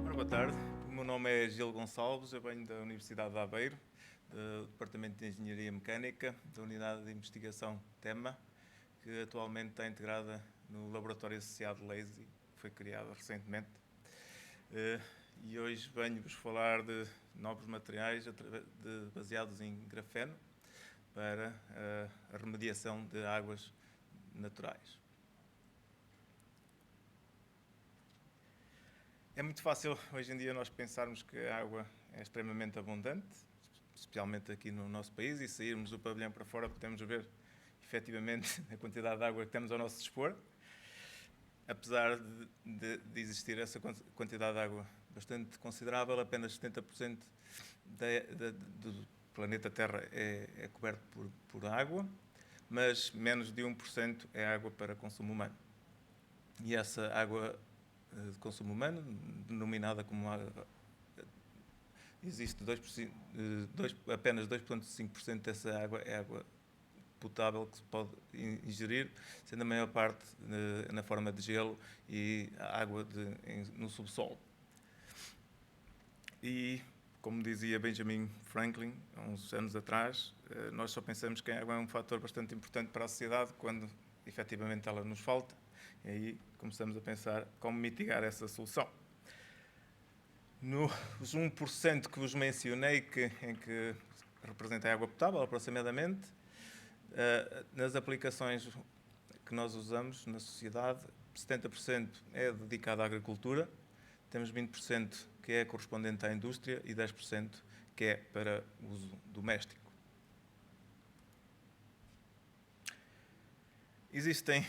Ora, boa tarde. O meu nome é Gil Gonçalves, eu venho da Universidade de Aveiro, do Departamento de Engenharia Mecânica, da Unidade de Investigação TEMA, que atualmente está integrada no Laboratório Associado LASY, que foi criado recentemente. E hoje venho-vos falar de novos materiais baseados em grafeno para a remediação de águas naturais. É muito fácil hoje em dia nós pensarmos que a água é extremamente abundante, especialmente aqui no nosso país, e sairmos do pavilhão para fora podemos ver efetivamente a quantidade de água que temos ao nosso dispor. Apesar de existir essa quantidade de água bastante considerável, apenas 70% do planeta Terra é coberto por água, mas menos de 1% é água para consumo humano. E essa água de consumo humano, denominada como água, existe apenas 2,5% dessa água é água potável que se pode ingerir, sendo a maior parte na forma de gelo e água no subsolo. E, como dizia Benjamin Franklin, há uns anos atrás, nós só pensamos que a água é um fator bastante importante para a sociedade quando efetivamente ela nos falta. E aí começamos a pensar como mitigar essa solução. Nos 1% que vos mencionei, em que representa a água potável, aproximadamente, nas aplicações que nós usamos na sociedade, 70% é dedicado à agricultura, temos 20% que é correspondente à indústria e 10% que é para uso doméstico. Existem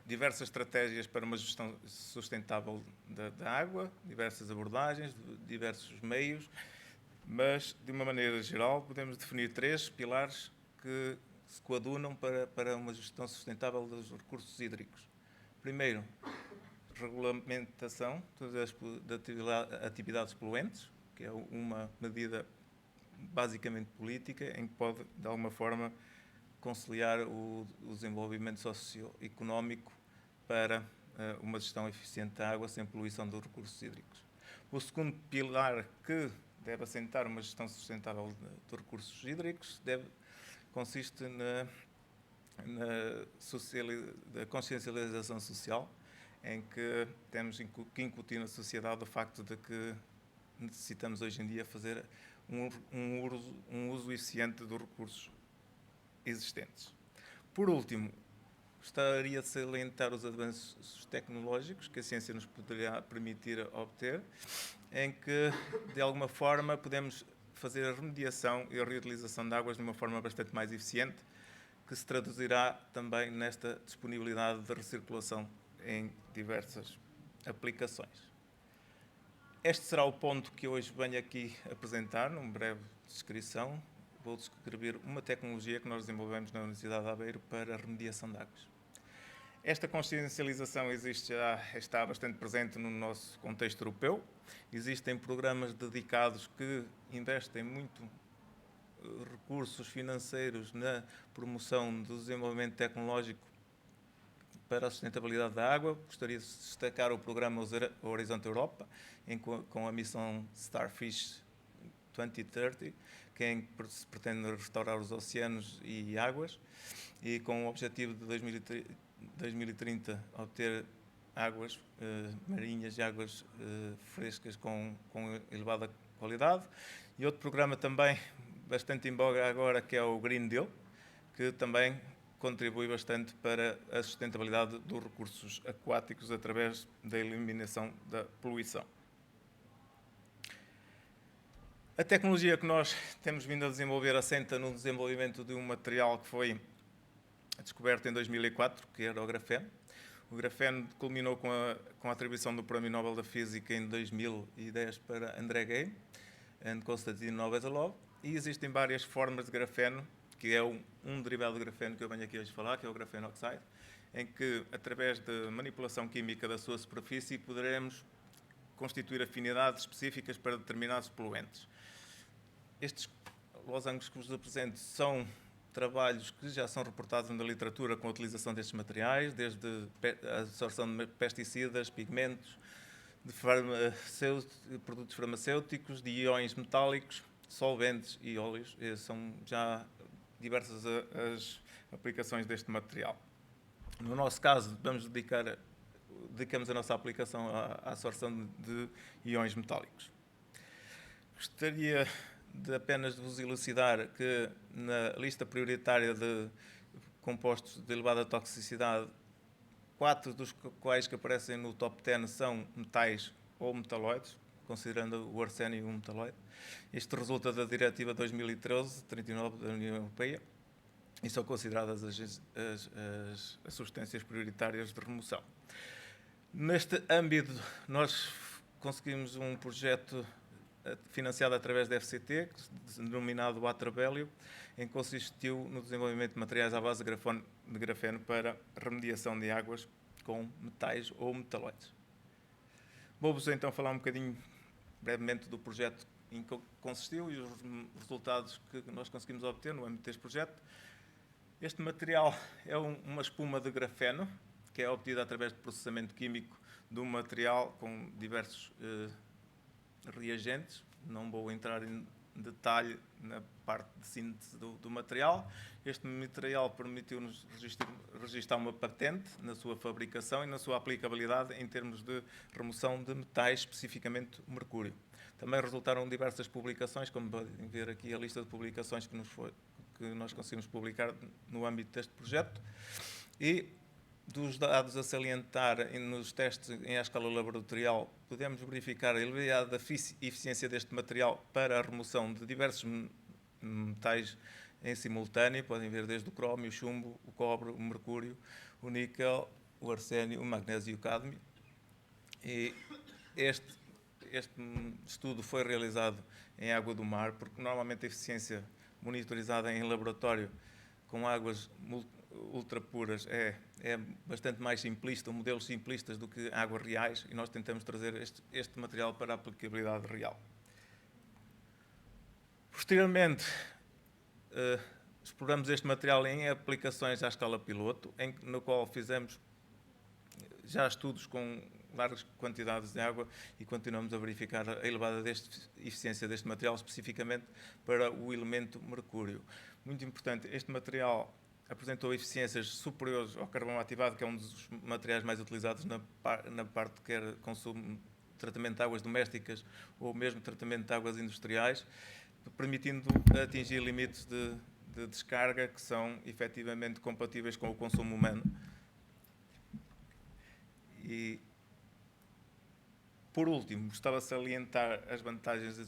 diversas estratégias para uma gestão sustentável da água, diversas abordagens, diversos meios, mas, de uma maneira geral, podemos definir 3 pilares que se coadunam para uma gestão sustentável dos recursos hídricos. Primeiro, regulamentação de atividades poluentes, que é uma medida basicamente política, em que pode, de alguma forma, conciliar o desenvolvimento socioeconómico para uma gestão eficiente da água sem poluição dos recursos hídricos. O segundo pilar que deve assentar uma gestão sustentável dos recursos hídricos consiste na consciencialização social, em que temos que incutir na sociedade o facto de que necessitamos hoje em dia fazer um uso eficiente dos recursos existentes. Por último, gostaria de salientar os avanços tecnológicos que a ciência nos poderá permitir obter, em que, de alguma forma, podemos fazer a remediação e a reutilização de águas de uma forma bastante mais eficiente, que se traduzirá também nesta disponibilidade de recirculação em diversas aplicações. Este será o ponto que hoje venho aqui apresentar, numa breve descrição. Vou descrever uma tecnologia que nós desenvolvemos na Universidade de Aveiro para a remediação de águas. Esta consciencialização está bastante presente no nosso contexto europeu. Existem programas dedicados que investem muito recursos financeiros na promoção do desenvolvimento tecnológico para a sustentabilidade da água. Gostaria de destacar o programa Horizonte Europa, com a missão Starfish 2030, em que se pretende restaurar os oceanos e águas, e com o objetivo de 2030 obter águas marinhas e águas frescas com elevada qualidade. E outro programa também bastante em voga agora, que é o Green Deal, que também contribui bastante para a sustentabilidade dos recursos aquáticos através da eliminação da poluição. A tecnologia que nós temos vindo a desenvolver assenta no desenvolvimento de um material que foi descoberto em 2004, que era o grafeno. O grafeno culminou com a atribuição do Prémio Nobel da Física em 2010 para André Geim e Konstantin Novoselov. E existem várias formas de grafeno, que é um derivado de grafeno que eu venho aqui hoje falar, que é o grafeno oxide, em que, através de manipulação química da sua superfície, poderemos constituir afinidades específicas para determinados poluentes. Estes losangos que vos apresento são trabalhos que já são reportados na literatura com a utilização destes materiais, desde a absorção de pesticidas, pigmentos, de produtos farmacêuticos, de íons metálicos, solventes e óleos. São já diversas as aplicações deste material. No nosso caso, dedicamos a nossa aplicação à absorção de íons metálicos. Gostaria apenas de vos elucidar que na lista prioritária de compostos de elevada toxicidade, 4 dos quais que aparecem no top 10 são metais ou metaloides, considerando o arsénio um metaloide. Isto resulta da Diretiva 2013-39 da União Europeia e são consideradas as substâncias prioritárias de remoção. Neste âmbito, nós conseguimos um projeto financiado através da FCT, denominado Waterbelio, em que consistiu no desenvolvimento de materiais à base de grafeno para remediação de águas com metais ou metaloides. Vou-vos então falar um bocadinho brevemente do projeto em que consistiu e os resultados que nós conseguimos obter no âmbito deste projeto. Este material é uma espuma de grafeno, que é obtida através de processamento químico de um material com diversos reagentes. Não vou entrar em detalhe na parte de síntese do material. Este material permitiu-nos registrar uma patente na sua fabricação e na sua aplicabilidade em termos de remoção de metais, especificamente o mercúrio. Também resultaram diversas publicações, como podem ver aqui a lista de publicações que nós conseguimos publicar no âmbito deste projeto. E dos dados a salientar nos testes em escala laboratorial, podemos verificar a elevada eficiência deste material para a remoção de diversos metais em simultâneo. Podem ver desde o crómio, o chumbo, o cobre, o mercúrio, o níquel, o arsénio, o magnésio e o cádmio. E este estudo foi realizado em água do mar, porque normalmente a eficiência monitorizada em laboratório com águas ultra puras é bastante mais simplista, modelos simplistas do que águas reais, e nós tentamos trazer este material para a aplicabilidade real. Posteriormente, exploramos este material em aplicações à escala piloto, no qual fizemos já estudos com largas quantidades de água e continuamos a verificar a elevada eficiência deste material, especificamente para o elemento mercúrio. Muito importante, este material apresentou eficiências superiores ao carvão ativado, que é um dos materiais mais utilizados na parte que quer consumo, tratamento de águas domésticas ou mesmo tratamento de águas industriais, permitindo atingir limites de descarga que são efetivamente compatíveis com o consumo humano. E, por último, gostava de salientar as vantagens e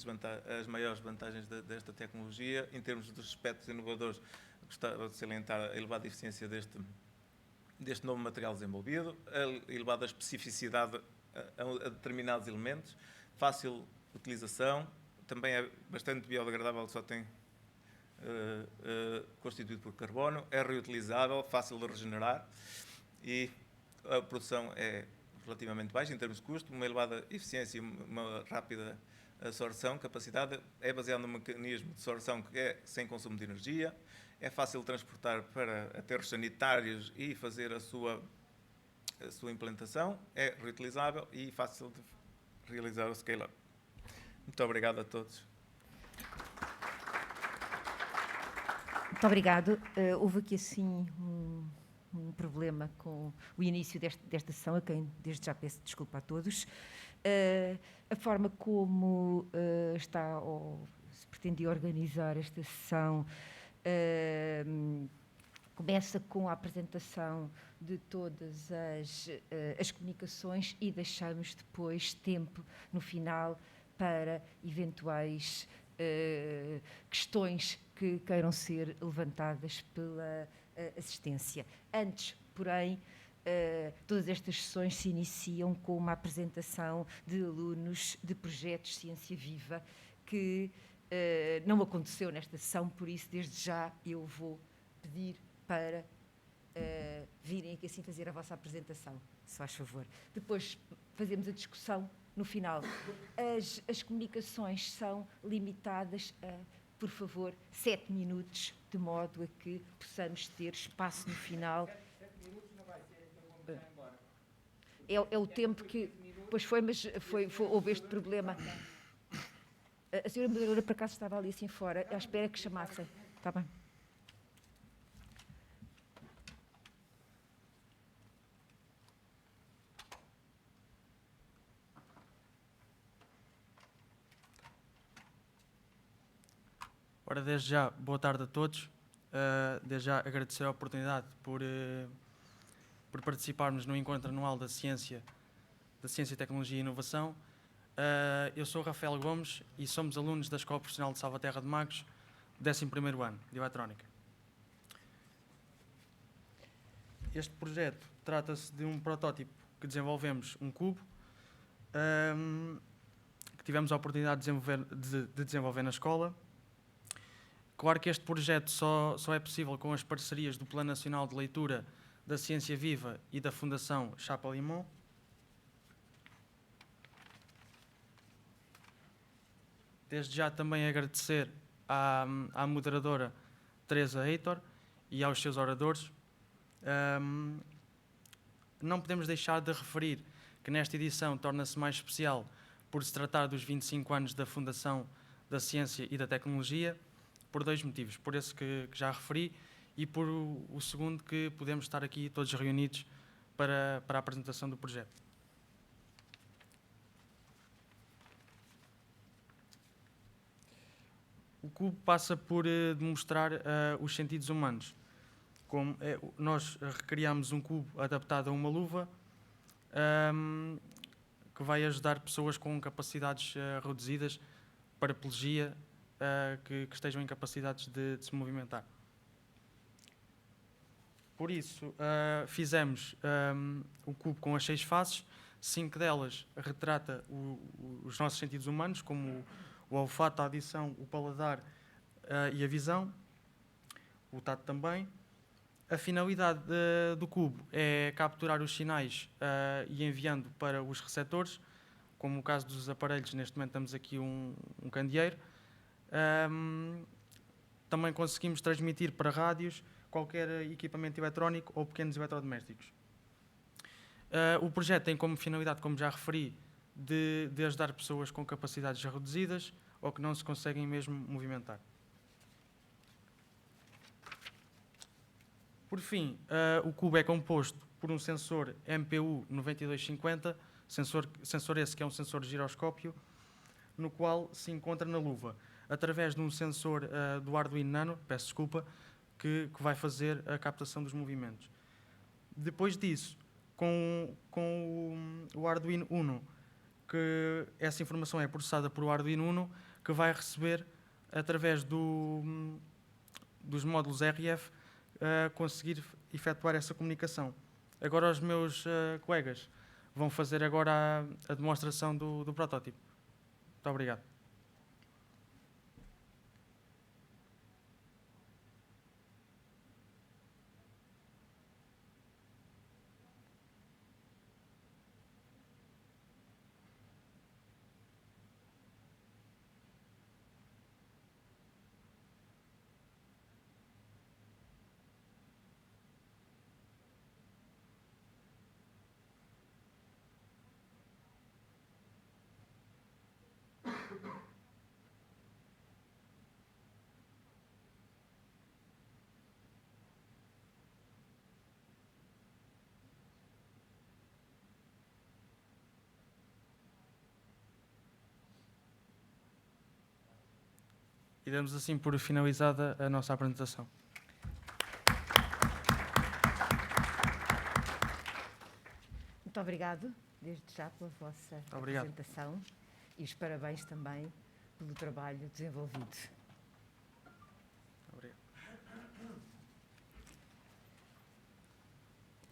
as maiores vantagens desta tecnologia. Em termos dos aspectos inovadores, gostava de salientar a elevada eficiência deste novo material desenvolvido, a elevada especificidade a determinados elementos, fácil utilização, também é bastante biodegradável, só tem constituído por carbono, é reutilizável, fácil de regenerar e a produção é relativamente baixa em termos de custo, uma elevada eficiência e uma rápida absorção, capacidade, é baseado num mecanismo de absorção que é sem consumo de energia, é fácil de transportar para aterros sanitários e fazer a sua implantação, é reutilizável e fácil de realizar o scale-up. Muito obrigado a todos. Muito obrigado. Houve aqui assim um problema com o início desta sessão, a quem desde já peço desculpa a todos. A forma como está ou se pretendia organizar esta sessão começa com a apresentação de todas as comunicações e deixamos depois tempo no final para eventuais questões que queiram ser levantadas pela assistência. Antes, porém, todas estas sessões se iniciam com uma apresentação de alunos de projetos Ciência Viva, que não aconteceu nesta sessão, por isso, desde já, eu vou pedir para virem aqui assim fazer a vossa apresentação, se faz favor. Depois fazemos a discussão no final. As comunicações são limitadas a por favor, 7 minutos, de modo a que possamos ter espaço no final. 7 minutos não vai ser, então vamos já embora. É o tempo que... Pois foi, mas houve este problema. A senhora moderadora, por acaso, estava ali assim fora, à espera que chamassem. Está bem. Ora, desde já, boa tarde a todos. Desde já agradecer a oportunidade por participarmos no Encontro Anual da Ciência, Tecnologia e Inovação. Eu sou o Rafael Gomes e somos alunos da Escola Profissional de Salvaterra de Magos, 11º ano de Eletrónica. Este projeto trata-se de um protótipo que desenvolvemos, um cubo, que tivemos a oportunidade de desenvolver na escola. Claro que este projeto só é possível com as parcerias do Plano Nacional de Leitura da Ciência Viva e da Fundação Chapalimont. Desde já também agradecer à moderadora Teresa Heitor e aos seus oradores. Não podemos deixar de referir que nesta edição torna-se mais especial por se tratar dos 25 anos da Fundação da Ciência e da Tecnologia, por 2 motivos. Por esse que já referi e por o segundo, que podemos estar aqui todos reunidos para a apresentação do projeto. O cubo passa por demonstrar os sentidos humanos. Como nós recriamos um cubo adaptado a uma luva, que vai ajudar pessoas com capacidades reduzidas, paraplegia, que estejam incapacidades de se movimentar. Por isso, fizemos o cubo com as 6 faces. 5 delas retrata os nossos sentidos humanos, como o olfato, a audição, o paladar e a visão, o tato também. A finalidade do cubo é capturar os sinais e enviando para os receptores, como no caso dos aparelhos. Neste momento temos aqui um candeeiro. Também conseguimos transmitir para rádios, qualquer equipamento eletrónico ou pequenos eletrodomésticos. O projeto tem como finalidade, como já referi, de ajudar pessoas com capacidades reduzidas ou que não se conseguem mesmo movimentar. Por fim, o cubo é composto por um sensor MPU 9250, sensor esse que é um sensor de giroscópio, no qual se encontra na luva, através de um sensor do Arduino Nano, peço desculpa, que vai fazer a captação dos movimentos. Depois disso, com o Arduino Uno, que essa informação é processada por o Arduino Uno, que vai receber, através dos módulos RF, conseguir efetuar essa comunicação. Agora os meus colegas vão fazer agora a demonstração do protótipo. Muito obrigado. E damos assim por finalizada a nossa apresentação. Muito obrigado, desde já, pela vossa apresentação e os parabéns também pelo trabalho desenvolvido. Obrigado.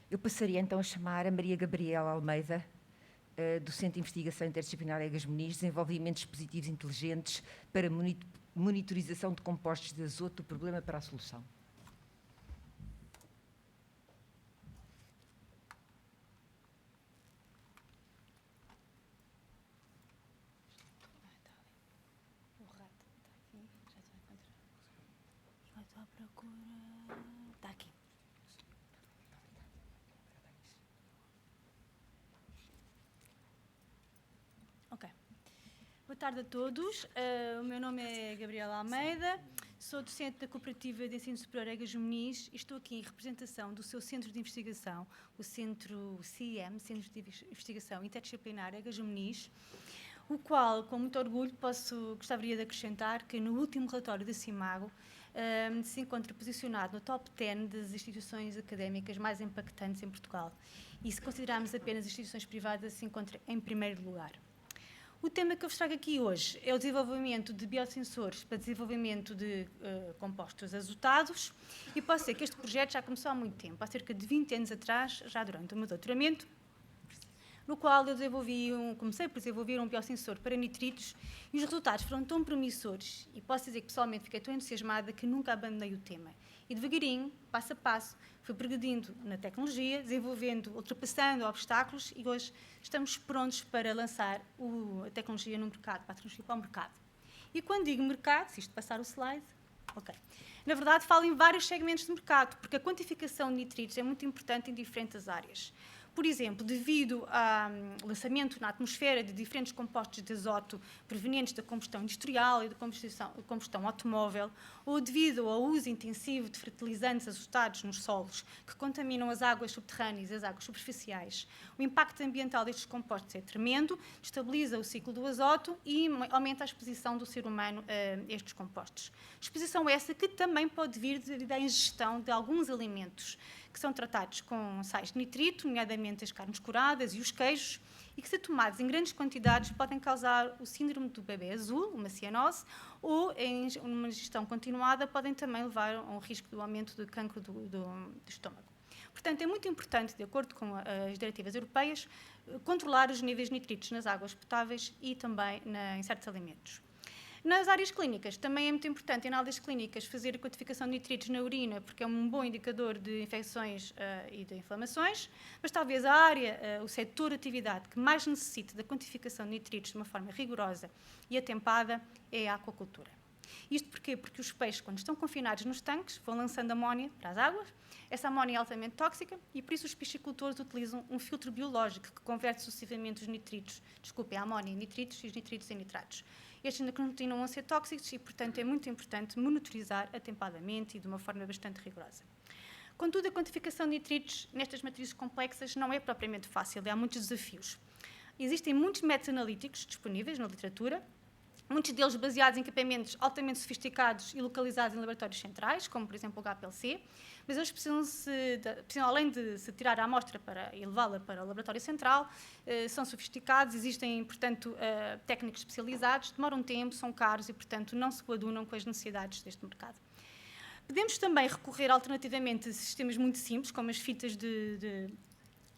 Eu passaria então a chamar a Maria Gabriela Almeida, do Centro de Investigação Interdisciplinar Egas Muniz, Desenvolvimento de Dispositivos Inteligentes para Monitorização de Compostos de Azoto, do problema para a solução. O rato está aqui, já estou a encontrar. Procura... Está aqui. Ok. Boa tarde a todos. O meu nome é Gabriela Almeida, sou docente da Cooperativa de Ensino Superior Egas Muniz e estou aqui em representação do seu centro de investigação, o Centro CIM, Centro de Investigação Interdisciplinar Egas Muniz, o qual, com muito orgulho, gostaria de acrescentar que no último relatório da CIMAGO se encontra posicionado no top 10 das instituições académicas mais impactantes em Portugal. E se considerarmos apenas instituições privadas, se encontra em primeiro lugar. O tema que eu vos trago aqui hoje é o desenvolvimento de biosensores para desenvolvimento de compostos azotados, e posso dizer que este projeto já começou há muito tempo, há cerca de 20 anos atrás, já durante o meu doutoramento, no qual eu comecei por desenvolver um biosensor para nitritos, e os resultados foram tão promissores, e posso dizer que pessoalmente fiquei tão entusiasmada que nunca abandonei o tema. E devagarinho, passo a passo, fui progredindo na tecnologia, desenvolvendo, ultrapassando obstáculos, e hoje estamos prontos para lançar a tecnologia no mercado, para a tecnologia para o mercado. E quando digo mercado, se isto passar o slide, ok. Na verdade, falo em vários segmentos de mercado, porque a quantificação de nitritos é muito importante em diferentes áreas. Por exemplo, devido ao lançamento na atmosfera de diferentes compostos de azoto provenientes da combustão industrial e da combustão automóvel, ou devido ao uso intensivo de fertilizantes azotados nos solos, que contaminam as águas subterrâneas e as águas superficiais, o impacto ambiental destes compostos é tremendo, destabiliza o ciclo do azoto e aumenta a exposição do ser humano a estes compostos. Exposição essa que também pode vir da ingestão de alguns alimentos que são tratados com sais de nitrito, nomeadamente as carnes curadas e os queijos, e que, se tomados em grandes quantidades, podem causar o síndrome do bebê azul, uma cianose, ou, em uma ingestão continuada, podem também levar a um risco do aumento do cancro do estômago. Portanto, é muito importante, de acordo com as diretivas europeias, controlar os níveis de nitritos nas águas potáveis e também em certos alimentos. Nas áreas clínicas, também é muito importante, em análises clínicas, fazer a quantificação de nitritos na urina, porque é um bom indicador de infecções e de inflamações, mas talvez a área, o setor de atividade que mais necessite da quantificação de nitritos de uma forma rigorosa e atempada é a aquacultura. Isto porquê? Porque os peixes, quando estão confinados nos tanques, vão lançando amónia para as águas. Essa amónia é altamente tóxica e, por isso, os piscicultores utilizam um filtro biológico que converte sucessivamente os nitritos, a amónia em nitritos e os nitritos em nitratos. Estes ainda continuam a ser tóxicos e, portanto, é muito importante monitorizar atempadamente e de uma forma bastante rigorosa. Contudo, a quantificação de nitritos nestas matrizes complexas não é propriamente fácil e há muitos desafios. Existem muitos métodos analíticos disponíveis na literatura, muitos deles baseados em equipamentos altamente sofisticados e localizados em laboratórios centrais, como, por exemplo, o HPLC, mas eles precisam, além de se tirar a amostra e levá-la para o laboratório central, são sofisticados, existem, portanto, técnicos especializados, demoram tempo, são caros e, portanto, não se coadunam com as necessidades deste mercado. Podemos também recorrer alternativamente a sistemas muito simples, como as fitas de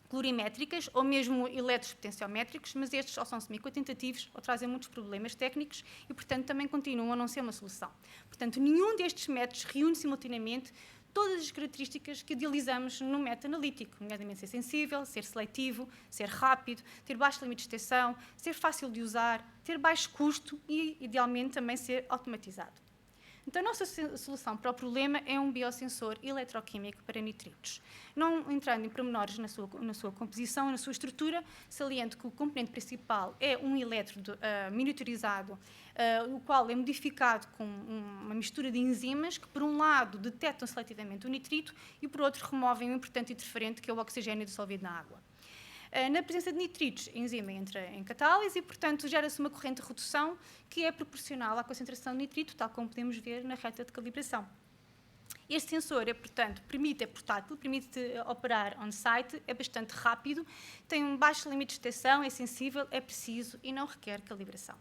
colorimétricas ou mesmo eletropotenciométricos, mas estes ou são semi-quantitativos ou trazem muitos problemas técnicos e, portanto, também continuam a não ser uma solução. Portanto, nenhum destes métodos reúne simultaneamente todas as características que idealizamos no método analítico, nomeadamente ser sensível, ser seletivo, ser rápido, ter baixo limite de detecção, ser fácil de usar, ter baixo custo e, idealmente, também ser automatizado. Então, a nossa solução para o problema é um biosensor eletroquímico para nitritos. Não entrando em pormenores na sua composição, na sua estrutura, saliento que o componente principal é um elétrodo miniaturizado, o qual é modificado com uma mistura de enzimas que, por um lado, detectam seletivamente o nitrito e, por outro, removem um importante interferente, que é o oxigênio dissolvido na água. Na presença de nitritos, a enzima entra em catálise e, portanto, gera-se uma corrente de redução que é proporcional à concentração de nitrito, tal como podemos ver na reta de calibração. Este sensor é portátil, permite operar on-site, é bastante rápido, tem um baixo limite de detecção, é sensível, é preciso e não requer calibração.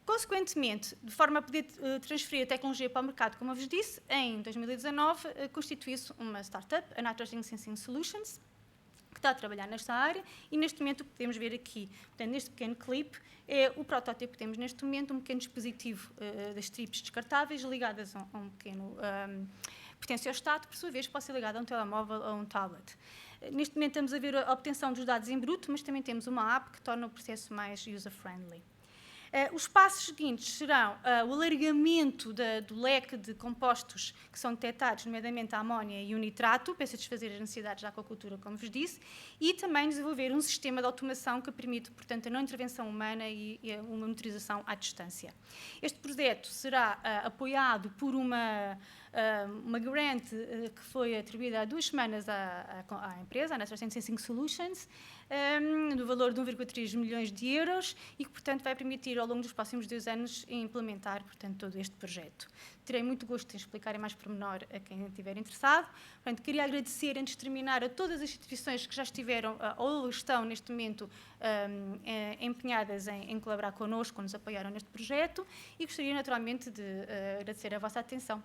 Consequentemente, de forma a poder transferir a tecnologia para o mercado, como eu vos disse, em 2019 constituiu-se uma startup, a Nitrogen Sensing Solutions, que está a trabalhar nesta área, e neste momento o que podemos ver aqui, portanto, neste pequeno clipe, é o protótipo que temos neste momento, um pequeno dispositivo das strips descartáveis ligadas a um pequeno potenciostat, que por sua vez pode ser ligado a um telemóvel ou a um tablet. Neste momento estamos a ver a obtenção dos dados em bruto, mas também temos uma app que torna o processo mais user-friendly. Os passos seguintes serão o alargamento do leque de compostos que são detectados, nomeadamente a amónia e o nitrato, para satisfazer as necessidades da aquacultura, como vos disse, e também desenvolver um sistema de automação que permite, portanto, a não intervenção humana e uma monitorização à distância. Este projeto será apoiado por uma grant que foi atribuída há 2 semanas à empresa, a Natural Sensing Solutions, no valor de 1,3 milhões de euros e que, portanto, vai permitir, ao longo dos próximos 2 anos, implementar, portanto, todo este projeto. Terei muito gosto em explicar em mais pormenor a quem estiver interessado. Portanto, queria agradecer, antes de terminar, a todas as instituições que já estiveram ou estão, neste momento, empenhadas em colaborar connosco, nos apoiaram neste projeto e gostaria, naturalmente, de agradecer a vossa atenção.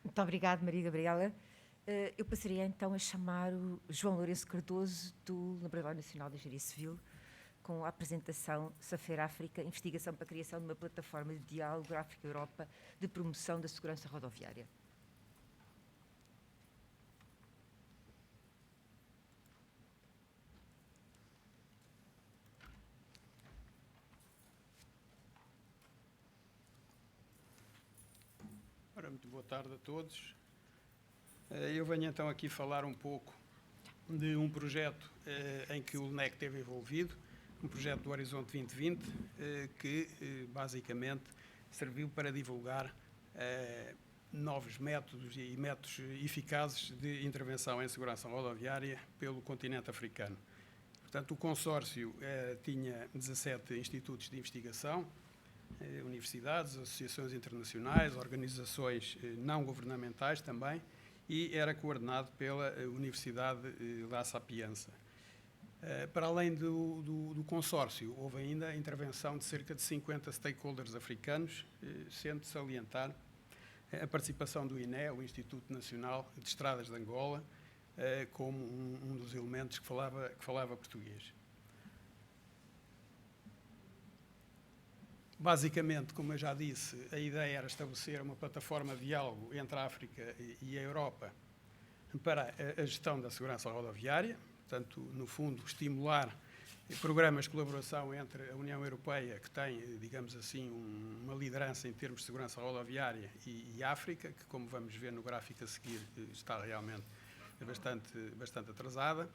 Muito obrigada, Maria Gabriela. Eu passaria então a chamar o João Lourenço Cardoso, do Laboratório Nacional de Engenharia Civil, com a apresentação Safer África, investigação para a criação de uma plataforma de diálogo África-Europa de promoção da segurança rodoviária. Ora, muito boa tarde a todos. Eu venho então aqui falar um pouco de um projeto em que o LNEC esteve envolvido, um projeto do Horizonte 2020, que basicamente serviu para divulgar novos métodos e métodos eficazes de intervenção em segurança rodoviária pelo continente africano. Portanto, o consórcio tinha 17 institutos de investigação, universidades, associações internacionais, organizações não governamentais também, e era coordenado pela Universidade La Sapienza. Para além do consórcio, houve ainda a intervenção de cerca de 50 stakeholders africanos, sendo salientar a participação do INE, o Instituto Nacional de Estradas de Angola, como um dos elementos que falava português. Basicamente, como eu já disse, a ideia era estabelecer uma plataforma de diálogo entre a África e a Europa para a gestão da segurança rodoviária, portanto, no fundo, estimular programas de colaboração entre a União Europeia, que tem, digamos assim, uma liderança em termos de segurança rodoviária, e a África, que, como vamos ver no gráfico a seguir, está realmente bastante atrasada.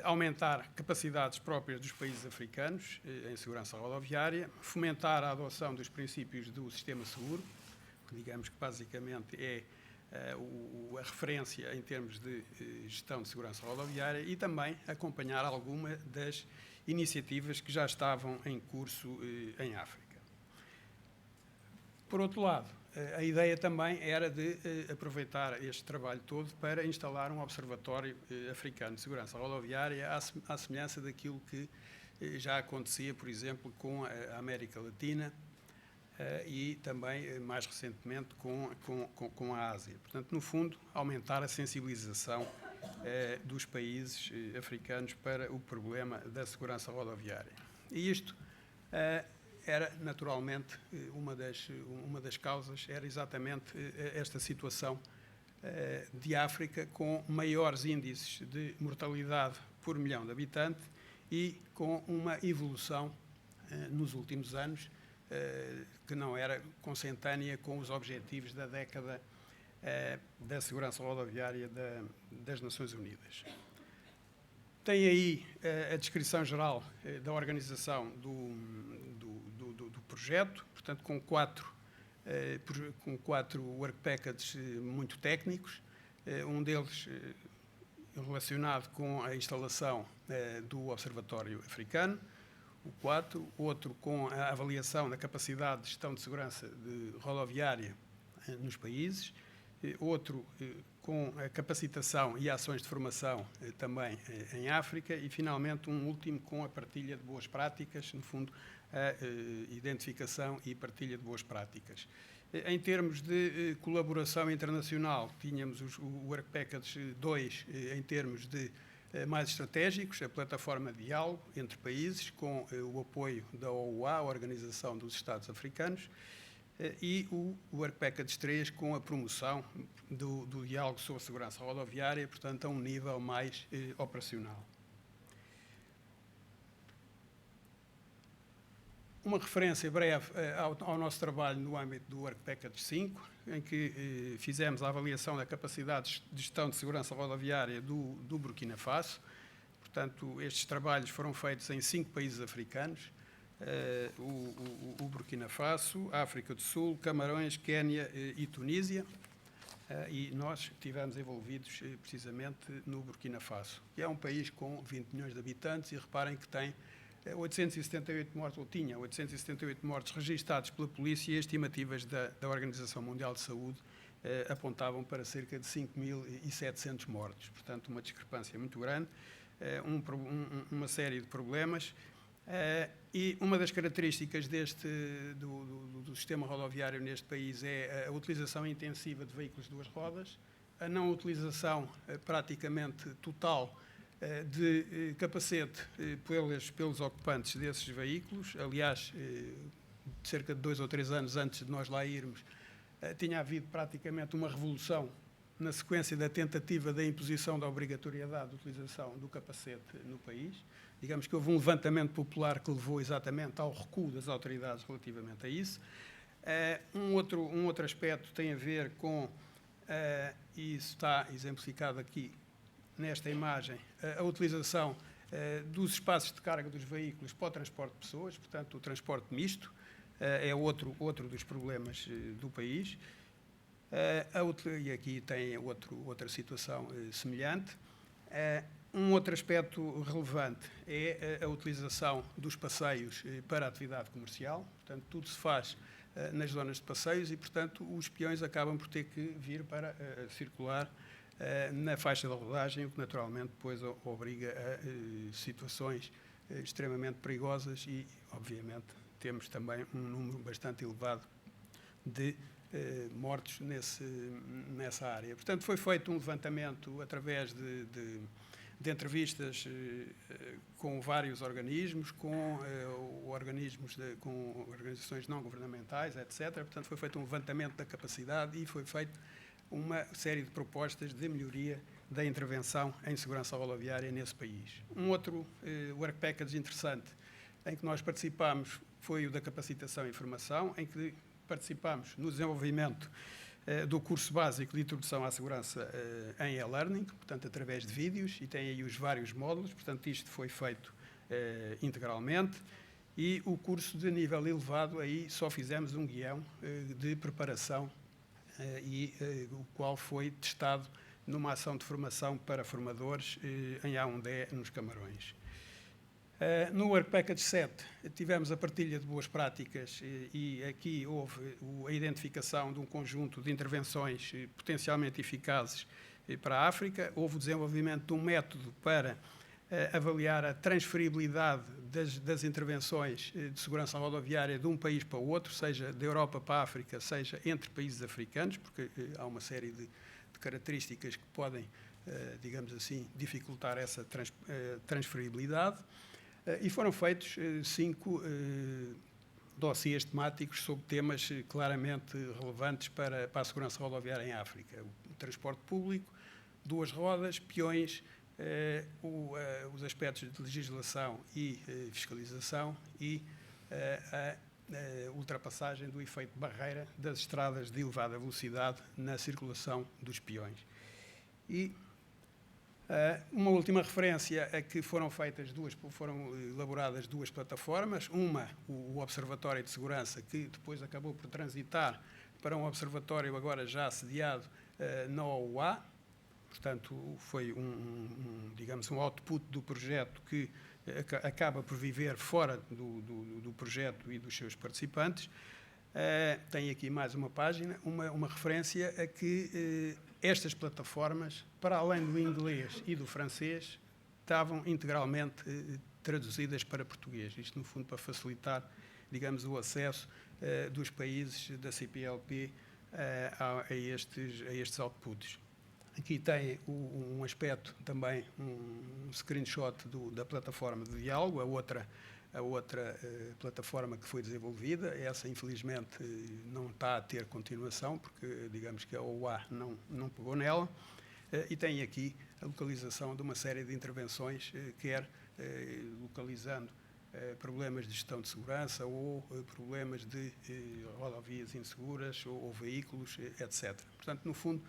Aumentar capacidades próprias dos países africanos em segurança rodoviária, fomentar a adoção dos princípios do sistema seguro, que digamos que basicamente é a referência em termos de gestão de segurança rodoviária, e também acompanhar alguma das iniciativas que já estavam em curso em África. Por outro lado, a ideia também era de aproveitar este trabalho todo para instalar um observatório africano de segurança rodoviária à semelhança daquilo que já acontecia, por exemplo, com a América Latina e também, mais recentemente, com a Ásia. Portanto, no fundo, aumentar a sensibilização dos países africanos para o problema da segurança rodoviária. E isto era, naturalmente, uma das causas, era exatamente esta situação de África com maiores índices de mortalidade por milhão de habitantes e com uma evolução nos últimos anos que não era consentânea com os objetivos da década da segurança rodoviária das Nações Unidas. Tem aí a descrição geral da organização do projeto, portanto, com quatro work packages muito técnicos, um deles relacionado com a instalação do Observatório Africano, o 4, outro com a avaliação da capacidade de gestão de segurança rodoviária nos países, outro com a capacitação e ações de formação também em África, e finalmente um último com a partilha de boas práticas, no fundo a identificação e partilha de boas práticas. Em termos de colaboração internacional, tínhamos o Work Package 2 em termos de mais estratégicos, a plataforma de diálogo entre países, com o apoio da OUA, a Organização dos Estados Africanos, e o Work Package 3 com a promoção do diálogo sobre segurança rodoviária, portanto, a um nível mais operacional. Uma referência breve ao nosso trabalho no âmbito do Work Package 5, em que fizemos a avaliação da capacidade de gestão de segurança rodoviária do Burkina Faso. Portanto, estes trabalhos foram feitos em 5 países africanos, o Burkina Faso, a África do Sul, Camarões, Quénia e Tunísia, e nós estivemos envolvidos precisamente no Burkina Faso, que é um país com 20 milhões de habitantes, e reparem que tem 878 mortes, ou tinha 878 mortes registados pela polícia, e as estimativas da Organização Mundial de Saúde apontavam para cerca de 5.700 mortos. Portanto, uma discrepância muito grande, uma série de problemas. E uma das características do sistema rodoviário neste país é a utilização intensiva de veículos de 2 rodas, a não utilização praticamente total de capacete pelos ocupantes desses veículos. Aliás, cerca de 2 ou 3 anos antes de nós lá irmos, tinha havido praticamente uma revolução na sequência da tentativa da imposição da obrigatoriedade de utilização do capacete no país. Digamos que houve um levantamento popular que levou exatamente ao recuo das autoridades relativamente a isso. Um outro aspecto tem a ver com, e isso está exemplificado aqui nesta imagem, a utilização dos espaços de carga dos veículos para o transporte de pessoas, portanto, o transporte misto é outro dos problemas do país. E aqui tem outra situação semelhante. Um outro aspecto relevante é a utilização dos passeios para a atividade comercial. Portanto, tudo se faz nas zonas de passeios e, portanto, os peões acabam por ter que vir para circular na faixa de rodagem, o que naturalmente depois obriga a situações extremamente perigosas e, obviamente, temos também um número bastante elevado de mortos nessa área. Portanto, foi feito um levantamento através de entrevistas com vários organismos, com organizações não governamentais, etc. Portanto, foi feito um levantamento da capacidade e foi feito uma série de propostas de melhoria da intervenção em segurança rodoviária nesse país. Um outro work package interessante em que nós participámos foi o da capacitação e formação, em que participámos no desenvolvimento do curso básico de introdução à segurança em e-learning, portanto, através de vídeos, e tem aí os vários módulos, portanto, isto foi feito integralmente, e o curso de nível elevado, aí só fizemos um guião de preparação, o qual foi testado numa ação de formação para formadores em Yaoundé, nos Camarões. No Work Package 7 tivemos a partilha de boas práticas e aqui houve a identificação de um conjunto de intervenções potencialmente eficazes para a África. Houve o desenvolvimento de um método para avaliar a transferibilidade das intervenções de segurança rodoviária de um país para o outro, seja da Europa para a África, seja entre países africanos, porque há uma série de características que podem, digamos assim, dificultar essa transferibilidade. E foram feitos 5 dossiês temáticos sobre temas claramente relevantes para a segurança rodoviária em África. O transporte público, 2 rodas, peões, os aspectos de legislação e fiscalização e a ultrapassagem do efeito de barreira das estradas de elevada velocidade na circulação dos peões. E uma última referência é que foram elaboradas 2 plataformas, uma, o Observatório de Segurança, que depois acabou por transitar para um observatório agora já sediado na OUA, portanto foi digamos, um output do projeto que acaba por viver fora do projeto e dos seus participantes. Tem aqui mais uma página, uma referência a que estas plataformas, para além do inglês e do francês, estavam integralmente traduzidas para português. Isto, no fundo, para facilitar, digamos, o acesso dos países da CPLP a estes outputs. Aqui tem um aspecto também, um screenshot da plataforma de diálogo, a outra a outra plataforma que foi desenvolvida. Essa, infelizmente, não está a ter continuação, porque, digamos que a OUA não pegou nela. E tem aqui a localização de uma série de intervenções, quer localizando problemas de gestão de segurança ou problemas de rodovias inseguras ou veículos, etc. Portanto, no fundo,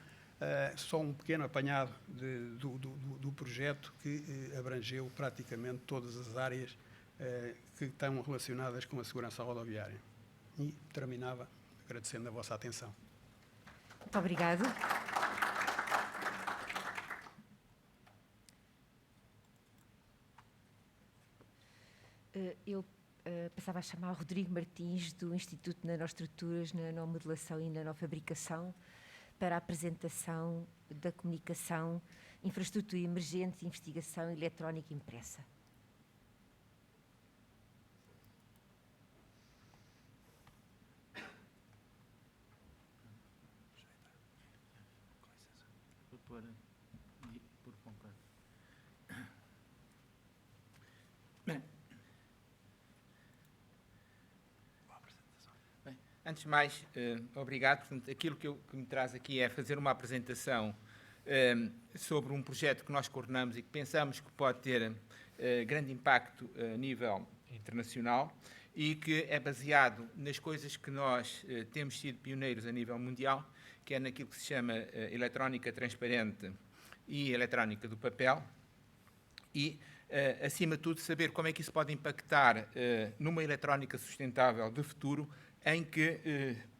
só um pequeno apanhado do projeto que abrangeu praticamente todas as áreas que estão relacionadas com a segurança rodoviária. E terminava agradecendo a vossa atenção. Muito obrigado. Eu passava a chamar o Rodrigo Martins, do Instituto de Nanoestruturas, Nanomodelação e Nanofabricação, para a apresentação da comunicação, infraestrutura emergente, investigação eletrónica impressa. Antes de mais, obrigado. Portanto, aquilo que me traz aqui é fazer uma apresentação sobre um projeto que nós coordenamos e que pensamos que pode ter grande impacto a nível internacional e que é baseado nas coisas que nós temos sido pioneiros a nível mundial, que é naquilo que se chama eletrónica transparente e eletrónica do papel e, acima de tudo, saber como é que isso pode impactar numa eletrónica sustentável de futuro, em que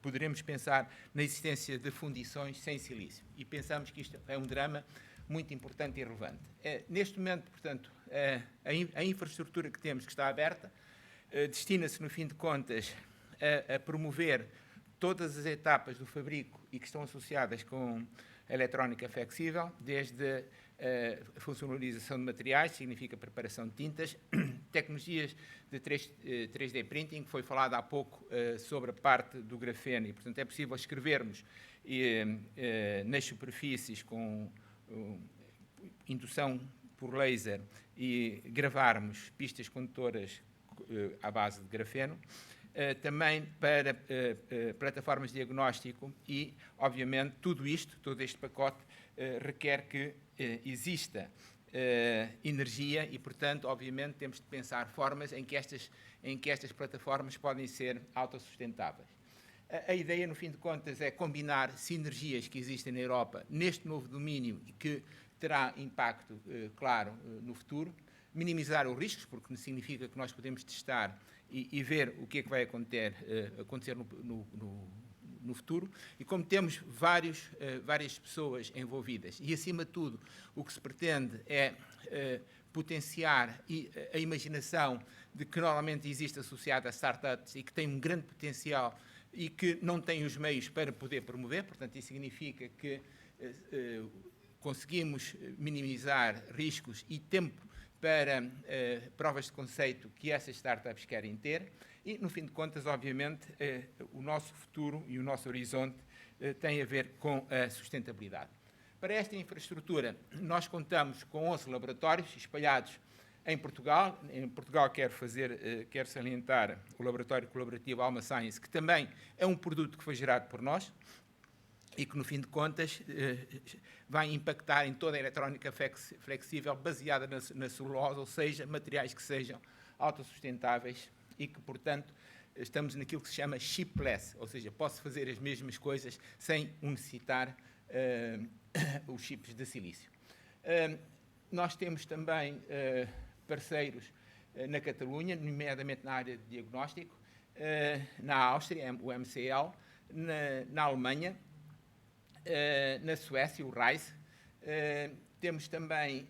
poderemos pensar na existência de fundições sem silício. E pensamos que isto é um drama muito importante e relevante. Neste momento, portanto, a infraestrutura que temos, que está aberta, destina-se, no fim de contas, a promover todas as etapas do fabrico e que estão associadas com a eletrónica flexível, desde a funcionalização de materiais, significa preparação de tintas, tecnologias de 3D printing, que foi falado há pouco sobre a parte do grafeno, e, portanto, é possível escrevermos nas superfícies com indução por laser e gravarmos pistas condutoras à base de grafeno, também para plataformas de diagnóstico e, obviamente, tudo isto, todo este pacote, requer que exista energia e, portanto, obviamente, temos de pensar formas em que estas plataformas podem ser autossustentáveis. A ideia, no fim de contas, é combinar sinergias que existem na Europa neste novo domínio e que terá impacto, claro, no futuro, minimizar os riscos, porque significa que nós podemos testar e ver o que é que vai acontecer no futuro, e como temos várias pessoas envolvidas, e acima de tudo o que se pretende é potenciar a imaginação de que normalmente existe associada a startups e que tem um grande potencial e que não tem os meios para poder promover, portanto isso significa que conseguimos minimizar riscos e tempo para provas de conceito que essas startups querem ter e, no fim de contas, obviamente, o nosso futuro e o nosso horizonte tem a ver com a sustentabilidade. Para esta infraestrutura, nós contamos com 11 laboratórios espalhados em Portugal. Em Portugal quero salientar o Laboratório Colaborativo Alma Science, que também é um produto que foi gerado por nós e que, no fim de contas, vai impactar em toda a eletrónica flexível baseada na celulose, ou seja, materiais que sejam autossustentáveis e que, portanto, estamos naquilo que se chama chipless, ou seja, posso fazer as mesmas coisas sem necessitar os chips de silício. Nós temos também parceiros na Catalunha, nomeadamente na área de diagnóstico, na Áustria, o MCL, na Alemanha, na Suécia, o RISE, temos também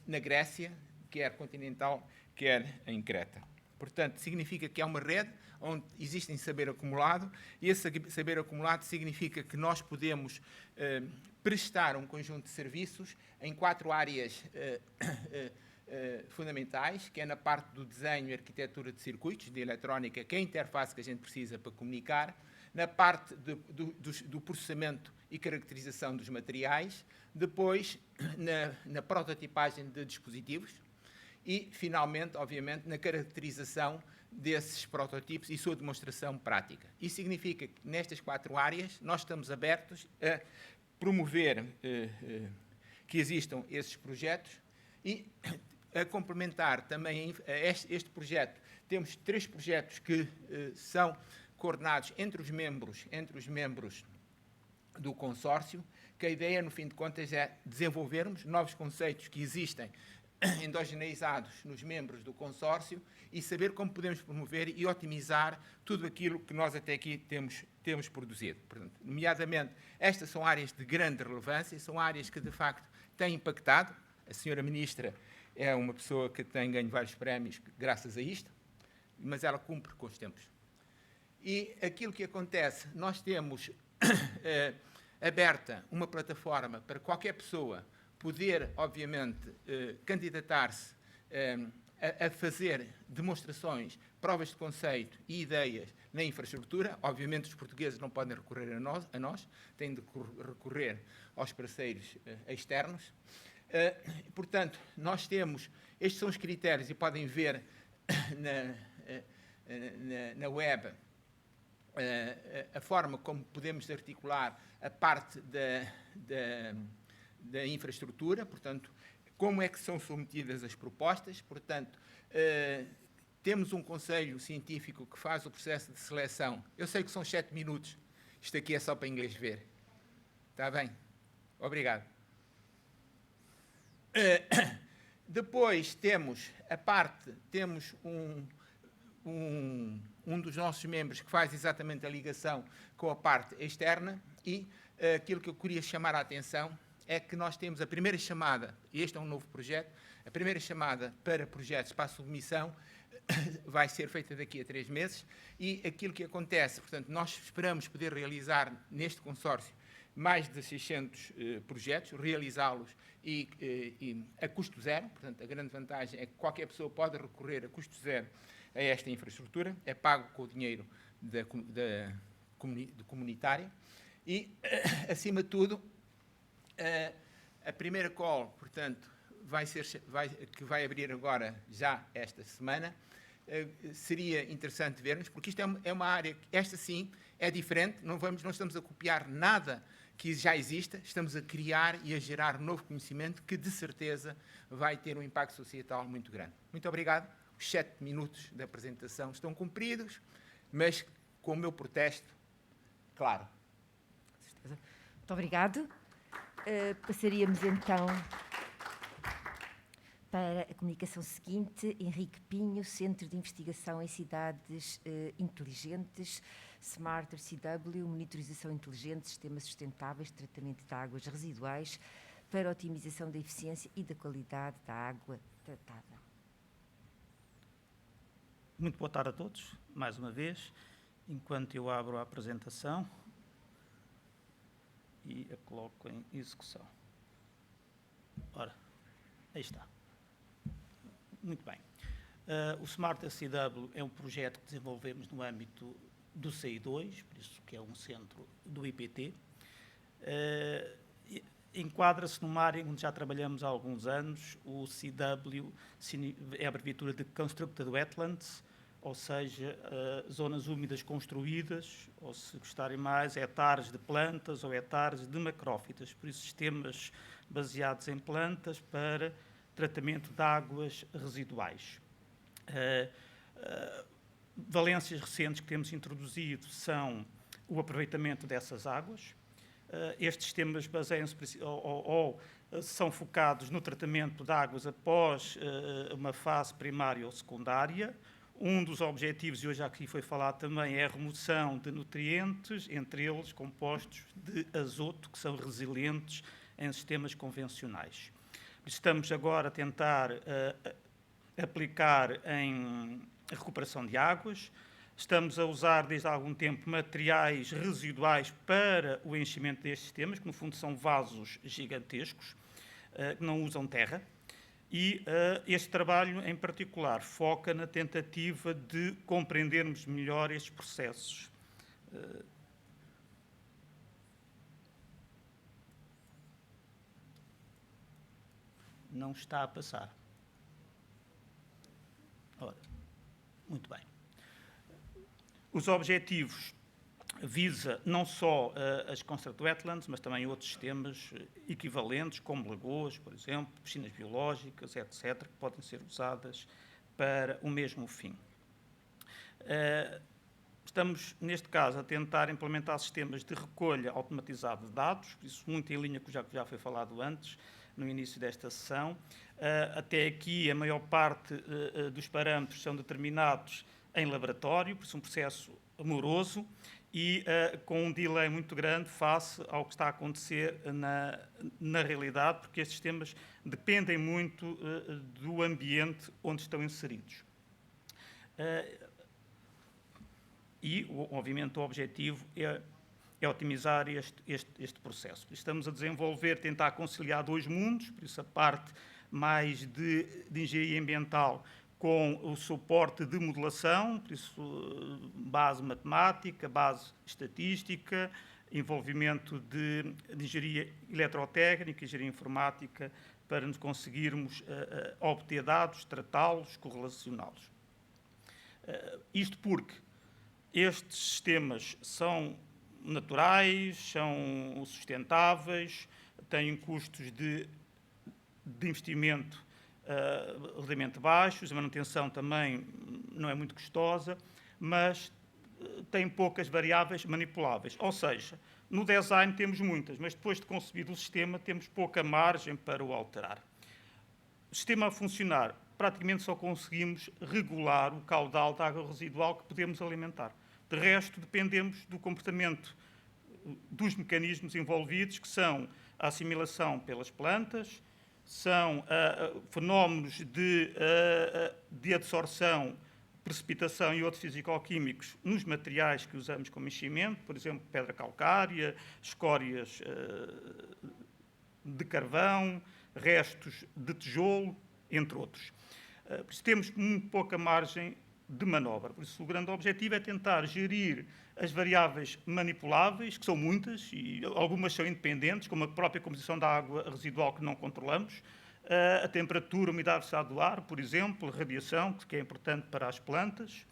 na Grécia, quer continental, quer em Creta. Portanto, significa que há uma rede onde existe saber acumulado, e esse saber acumulado significa que nós podemos prestar um conjunto de serviços em 4 áreas fundamentais, que é na parte do desenho e arquitetura de circuitos, de eletrónica, que é a interface que a gente precisa para comunicar, na parte do processamento e caracterização dos materiais, depois na prototipagem de dispositivos e, finalmente, obviamente, na caracterização desses prototipos e sua demonstração prática. Isso significa que, nestas 4 áreas, nós estamos abertos a promover que existam esses projetos e a complementar também a este projeto. Temos 3 projetos que são coordenados entre os membros do consórcio, que a ideia, no fim de contas, é desenvolvermos novos conceitos que existem endogeneizados nos membros do consórcio e saber como podemos promover e otimizar tudo aquilo que nós até aqui temos produzido. Portanto, nomeadamente, estas são áreas de grande relevância, são áreas que, de facto, têm impactado. A senhora Ministra é uma pessoa que tem ganho vários prémios graças a isto, mas ela cumpre com os tempos. E aquilo que acontece, nós temos aberta uma plataforma para qualquer pessoa poder, obviamente, candidatar-se a fazer demonstrações, provas de conceito e ideias na infraestrutura. Obviamente, os portugueses não podem recorrer a nós, têm de recorrer aos parceiros externos. Portanto, nós temos, estes são os critérios, e podem ver na web a forma como podemos articular a parte da infraestrutura, portanto, como é que são submetidas as propostas. Portanto, temos um conselho científico que faz o processo de seleção. Eu sei que são 7 minutos, isto aqui é só para inglês ver. Está bem? Obrigado. Depois temos um dos nossos membros que faz exatamente a ligação com a parte externa e aquilo que eu queria chamar a atenção é que nós temos a primeira chamada, e este é um novo projeto, a primeira chamada para projetos para a submissão vai ser feita daqui a 3 meses e aquilo que acontece, portanto, nós esperamos poder realizar neste consórcio mais de 600 projetos, realizá-los e a custo zero. Portanto, a grande vantagem é que qualquer pessoa pode recorrer a custo zero a esta infraestrutura, é pago com o dinheiro do comunitário e, acima de tudo, a primeira call, portanto, que vai abrir agora, já esta semana, seria interessante vermos, porque isto é uma área, esta sim, é diferente, não estamos a copiar nada que já exista, estamos a criar e a gerar novo conhecimento que, de certeza, vai ter um impacto societal muito grande. Muito obrigado. Os 7 minutos da apresentação estão cumpridos, mas com o meu protesto, claro. Muito obrigado. Passaríamos então para a comunicação seguinte. Henrique Pinho, Centro de Investigação em Cidades Inteligentes, Smarter CW, monitorização inteligente, sistemas sustentáveis de tratamento de águas residuais para a otimização da eficiência e da qualidade da água tratada. Muito boa tarde a todos, mais uma vez. Enquanto eu abro a apresentação e a coloco em execução. Ora, aí está. Muito bem. O Smart SCW é um projeto que desenvolvemos no âmbito do CI2, por isso que é um centro do IPT. Enquadra-se numa área onde já trabalhamos há alguns anos. O CW é a abreviatura de Constructed Wetlands, ou seja, zonas úmidas construídas, ou se gostarem mais, hectares de plantas ou hectares de macrófitas, por isso sistemas baseados em plantas para tratamento de águas residuais. Valências recentes que temos introduzido são o aproveitamento dessas águas. Estes sistemas baseiam-se ou são focados no tratamento de águas após uma fase primária ou secundária. Um dos objetivos, e hoje aqui foi falado também, é a remoção de nutrientes, entre eles compostos de azoto, que são resilientes em sistemas convencionais. Estamos agora a tentar aplicar em recuperação de águas. Estamos a usar desde há algum tempo materiais residuais para o enchimento destes sistemas, que no fundo são vasos gigantescos, que não usam terra. E este trabalho, em particular, foca na tentativa de compreendermos melhor estes processos. Não está a passar. Muito bem. Os objetivos visa não só as Construct Wetlands, mas também outros sistemas equivalentes, como lagoas, por exemplo, piscinas biológicas, etc., que podem ser usadas para o mesmo fim. Estamos, neste caso, a tentar implementar sistemas de recolha automatizada de dados, isso muito em linha com o que já foi falado antes, no início desta sessão. Até aqui, a maior parte dos parâmetros são determinados em laboratório, por isso um processo moroso e com um delay muito grande face ao que está a acontecer na realidade, porque estes sistemas dependem muito do ambiente onde estão inseridos. E, obviamente, o objetivo é otimizar este processo. Estamos a desenvolver, tentar conciliar dois mundos, por isso a parte mais de engenharia ambiental com o suporte de modelação, por isso base matemática, base estatística, envolvimento de engenharia eletrotécnica, engenharia informática, para nos conseguirmos obter dados, tratá-los, correlacioná-los. Isto porque estes sistemas são naturais, são sustentáveis, têm custos de investimento relativamente baixos, a manutenção também não é muito custosa, mas tem poucas variáveis manipuláveis. Ou seja, no design temos muitas, mas depois de concebido o sistema temos pouca margem para o alterar. O sistema a funcionar, praticamente só conseguimos regular o caudal de água residual que podemos alimentar. De resto, dependemos do comportamento dos mecanismos envolvidos, que são a assimilação pelas plantas, são fenómenos de absorção, precipitação e outros fisicoquímicos nos materiais que usamos como enchimento, por exemplo, pedra calcária, escórias de carvão, restos de tijolo, entre outros. Por isso, temos muito pouca margem de manobra. Por isso, o grande objetivo é tentar gerir as variáveis manipuláveis, que são muitas, e algumas são independentes, como a própria composição da água residual que não controlamos, a temperatura, a umidade do ar, por exemplo, a radiação, que é importante para as plantas,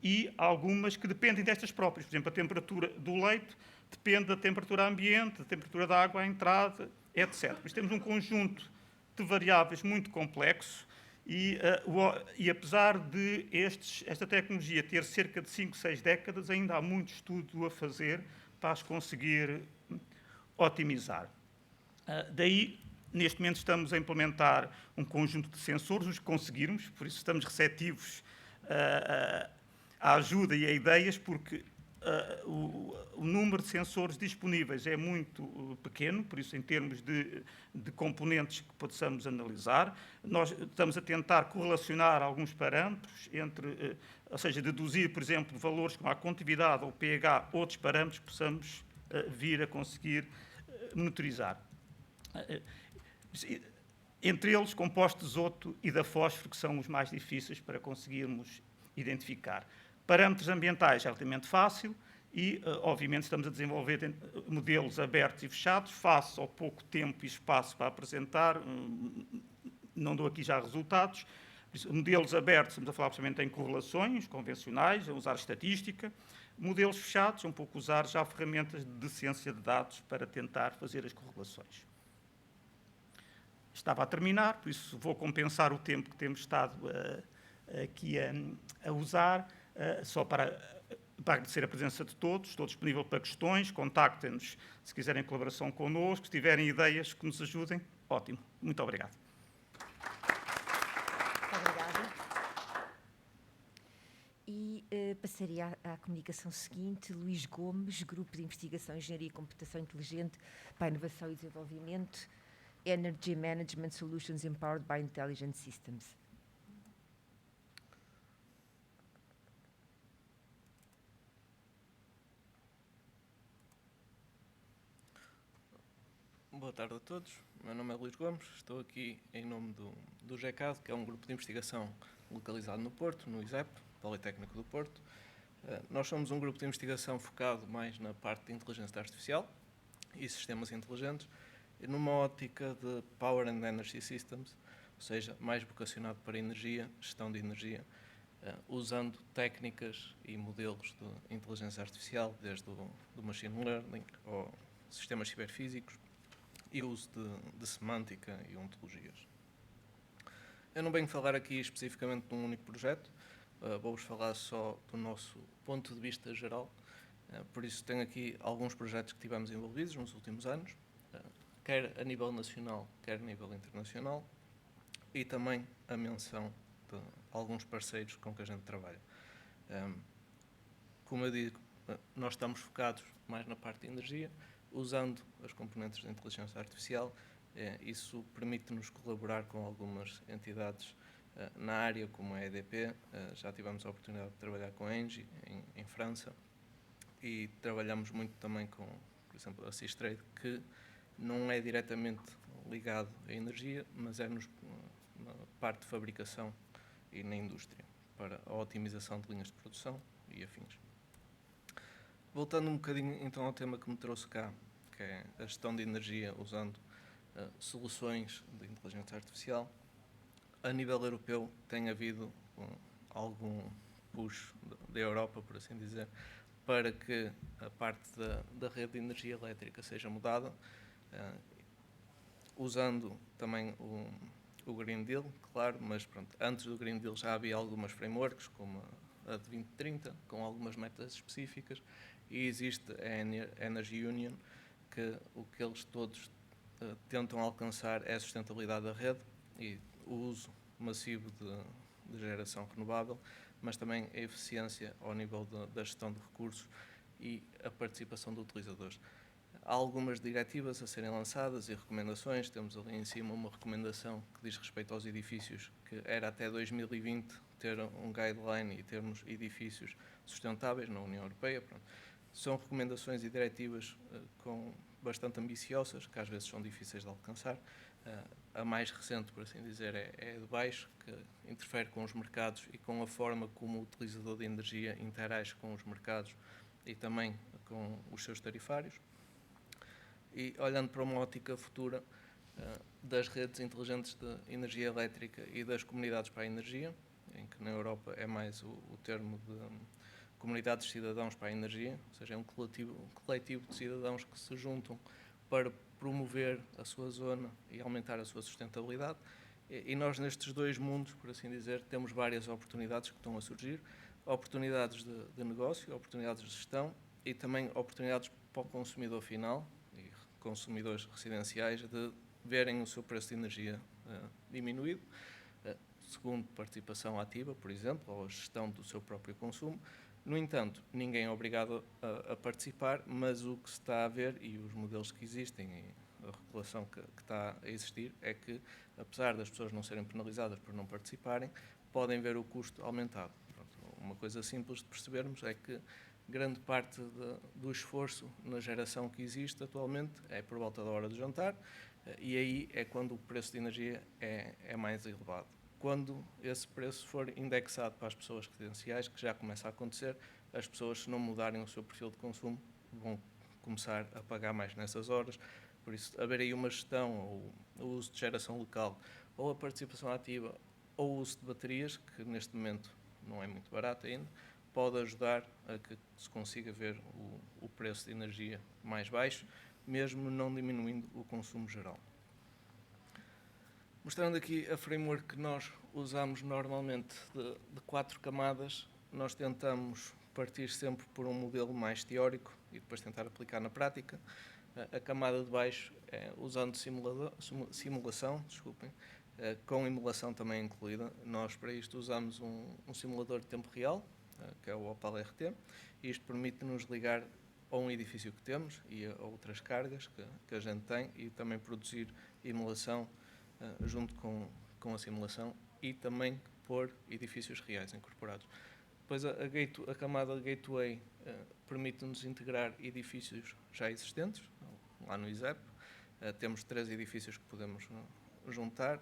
e algumas que dependem destas próprias. Por exemplo, a temperatura do leito depende da temperatura ambiente, da temperatura da água à entrada, etc. Por isso, temos um conjunto de variáveis muito complexo, e apesar de esta tecnologia ter cerca de 5, 6 décadas, ainda há muito estudo a fazer para as conseguir otimizar. Daí, neste momento, estamos a implementar um conjunto de sensores, os que conseguirmos, por isso estamos receptivos à ajuda e a ideias, porque o número de sensores disponíveis é muito pequeno, por isso, em termos de componentes que possamos analisar. Nós estamos a tentar correlacionar alguns parâmetros, ou seja, deduzir, por exemplo, valores como a condutividade ou o pH, outros parâmetros que possamos vir a conseguir monitorizar. Entre eles, compostos de azoto e da fósforo, que são os mais difíceis para conseguirmos identificar. Parâmetros ambientais é relativamente fácil e, obviamente, estamos a desenvolver modelos abertos e fechados, face ao pouco tempo e espaço para apresentar, não dou aqui já resultados. Modelos abertos, estamos a falar precisamente em correlações convencionais, a usar estatística. Modelos fechados, um pouco usar já ferramentas de ciência de dados para tentar fazer as correlações. Estava a terminar, por isso vou compensar o tempo que temos estado aqui a usar. Só para agradecer a presença de todos, estou disponível para questões, contactem-nos se quiserem colaboração connosco, se tiverem ideias que nos ajudem, ótimo. Muito obrigado. Obrigada. E passaria à comunicação seguinte, Luís Gomes, Grupo de Investigação, Engenharia e Computação Inteligente para a Inovação e Desenvolvimento, Energy Management Solutions Empowered by Intelligent Systems. Boa tarde a todos. Meu nome é Luís Gomes. Estou aqui em nome do GECAD, que é um grupo de investigação localizado no Porto, no ISEP, Politécnico do Porto. Nós somos um grupo de investigação focado mais na parte de inteligência artificial e sistemas inteligentes, e numa ótica de Power and Energy Systems, ou seja, mais vocacionado para energia, gestão de energia usando técnicas e modelos de inteligência artificial, desde do machine learning ou sistemas ciberfísicos e uso de semântica e ontologias. Eu não venho falar aqui especificamente de um único projeto, vou-vos falar só do nosso ponto de vista geral, por isso tenho aqui alguns projetos que tivemos envolvidos nos últimos anos, quer a nível nacional, quer a nível internacional, e também a menção de alguns parceiros com que a gente trabalha. Como eu digo, nós estamos focados mais na parte de energia, usando as componentes da inteligência artificial. Isso permite-nos colaborar com algumas entidades na área, como a EDP. Já tivemos a oportunidade de trabalhar com a Engie, em França, e trabalhamos muito também com, por exemplo, a Systrade, que não é diretamente ligado à energia, mas é na parte de fabricação e na indústria, para a otimização de linhas de produção e afins. Voltando um bocadinho então ao tema que me trouxe cá, que é a gestão de energia usando soluções de inteligência artificial, a nível europeu tem havido algum push da Europa, por assim dizer, para que a parte da rede de energia elétrica seja mudada, usando também o Green Deal, claro, mas pronto, antes do Green Deal já havia algumas frameworks, como a de 2030, com algumas metas específicas, e existe a Energy Union, que o que eles todos tentam alcançar é a sustentabilidade da rede e o uso massivo de geração renovável, mas também a eficiência ao nível da gestão de recursos e a participação de utilizadores. Há algumas diretivas a serem lançadas e recomendações. Temos ali em cima uma recomendação que diz respeito aos edifícios, que era até 2020 ter um guideline e termos edifícios sustentáveis na União Europeia. Pronto. São recomendações e diretivas bastante ambiciosas, que às vezes são difíceis de alcançar. A mais recente, por assim dizer, é a de baixo, que interfere com os mercados e com a forma como o utilizador de energia interage com os mercados e também com os seus tarifários. E olhando para uma ótica futura das redes inteligentes de energia elétrica e das comunidades para a energia, em que na Europa é mais o termo de comunidades de cidadãos para a energia, ou seja, é um coletivo de cidadãos que se juntam para promover a sua zona e aumentar a sua sustentabilidade. E nós, nestes dois mundos, por assim dizer, temos várias oportunidades que estão a surgir, oportunidades de negócio, oportunidades de gestão e também oportunidades para o consumidor final e consumidores residenciais de verem o seu preço de energia diminuído, segundo participação ativa, por exemplo, ou a gestão do seu próprio consumo. No entanto, ninguém é obrigado a participar, mas o que se está a ver e os modelos que existem e a regulação que está a existir é que, apesar das pessoas não serem penalizadas por não participarem, podem ver o custo aumentado. Pronto, uma coisa simples de percebermos é que grande parte do esforço na geração que existe atualmente é por volta da hora do jantar, e aí é quando o preço de energia é mais elevado. Quando esse preço for indexado para as pessoas residenciais, que já começa a acontecer, as pessoas, se não mudarem o seu perfil de consumo, vão começar a pagar mais nessas horas. Por isso, haver aí uma gestão, ou o uso de geração local, ou a participação ativa, ou o uso de baterias, que neste momento não é muito barato ainda, pode ajudar a que se consiga ver o preço de energia mais baixo, mesmo não diminuindo o consumo geral. Mostrando aqui a framework que nós usamos normalmente de 4 camadas, nós tentamos partir sempre por um modelo mais teórico e depois tentar aplicar na prática. A camada de baixo é usando simulação, com emulação também incluída. Nós para isto usamos um simulador de tempo real, que é o Opal RT, e isto permite-nos ligar a um edifício que temos e a outras cargas que a gente tem e também produzir emulação junto com a simulação e também pôr edifícios reais incorporados. Depois a camada Gateway permite-nos integrar edifícios já existentes, lá no ISEP. Temos 3 edifícios que podemos juntar.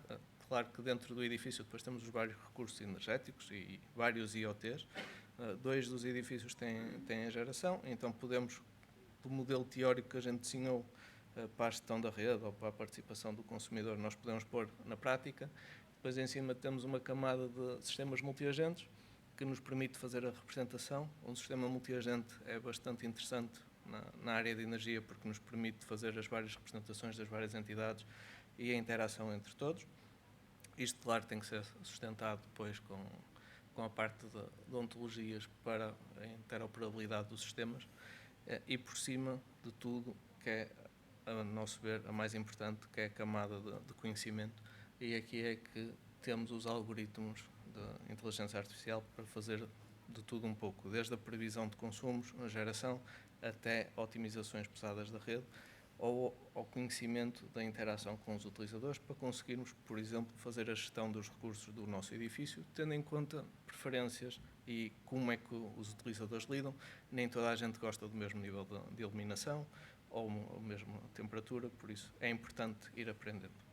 Claro que dentro do edifício depois temos os vários recursos energéticos e vários IoTs. 2 dos edifícios têm a geração, então podemos, do modelo teórico que a gente desenhou para a gestão da rede ou para a participação do consumidor, nós podemos pôr na prática. Depois em cima temos uma camada de sistemas multiagentes, que nos permite fazer a representação. Um sistema multiagente é bastante interessante na área de energia porque nos permite fazer as várias representações das várias entidades e a interação entre todos. Isto, claro, tem que ser sustentado depois com a parte de ontologias para a interoperabilidade dos sistemas e, por cima de tudo, que é, a nosso ver, a mais importante, que é a camada de conhecimento. E aqui é que temos os algoritmos de inteligência artificial para fazer de tudo um pouco, desde a previsão de consumos, a geração, até otimizações pesadas da rede, ou ao conhecimento da interação com os utilizadores, para conseguirmos, por exemplo, fazer a gestão dos recursos do nosso edifício, tendo em conta preferências e como é que os utilizadores lidam. Nem toda a gente gosta do mesmo nível de iluminação ou a mesma temperatura, por isso é importante ir aprendendo.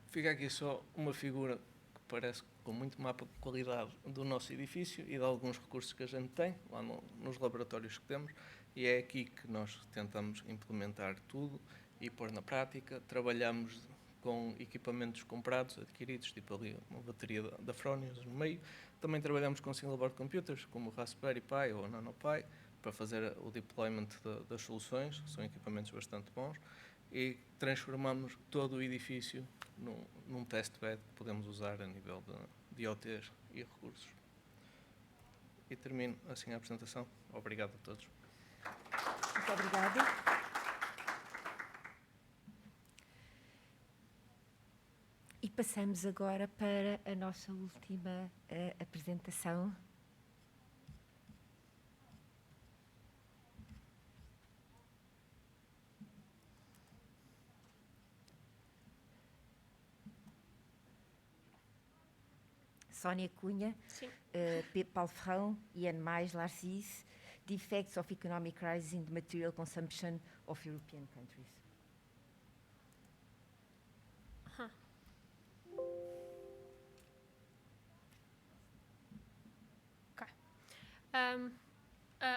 Fica aqui só uma figura que parece com muito mapa de qualidade do nosso edifício e de alguns recursos que a gente tem, lá nos laboratórios que temos, e é aqui que nós tentamos implementar tudo e pôr na prática. Trabalhamos com equipamentos comprados, adquiridos, tipo ali uma bateria da Fronius no meio. Também trabalhamos com single board computers, como o Raspberry Pi ou o NanoPi, para fazer o deployment das soluções, são equipamentos bastante bons, e transformamos todo o edifício num testbed que podemos usar a nível de IoTs e recursos. E termino assim a apresentação. Obrigado a todos. Muito obrigada. E passamos agora para a nossa última apresentação. Sónia Cunha, Paulo Ferrão, Ian Mais, Larcis, The Effects of Economic Crisis in the Material Consumption of European Countries.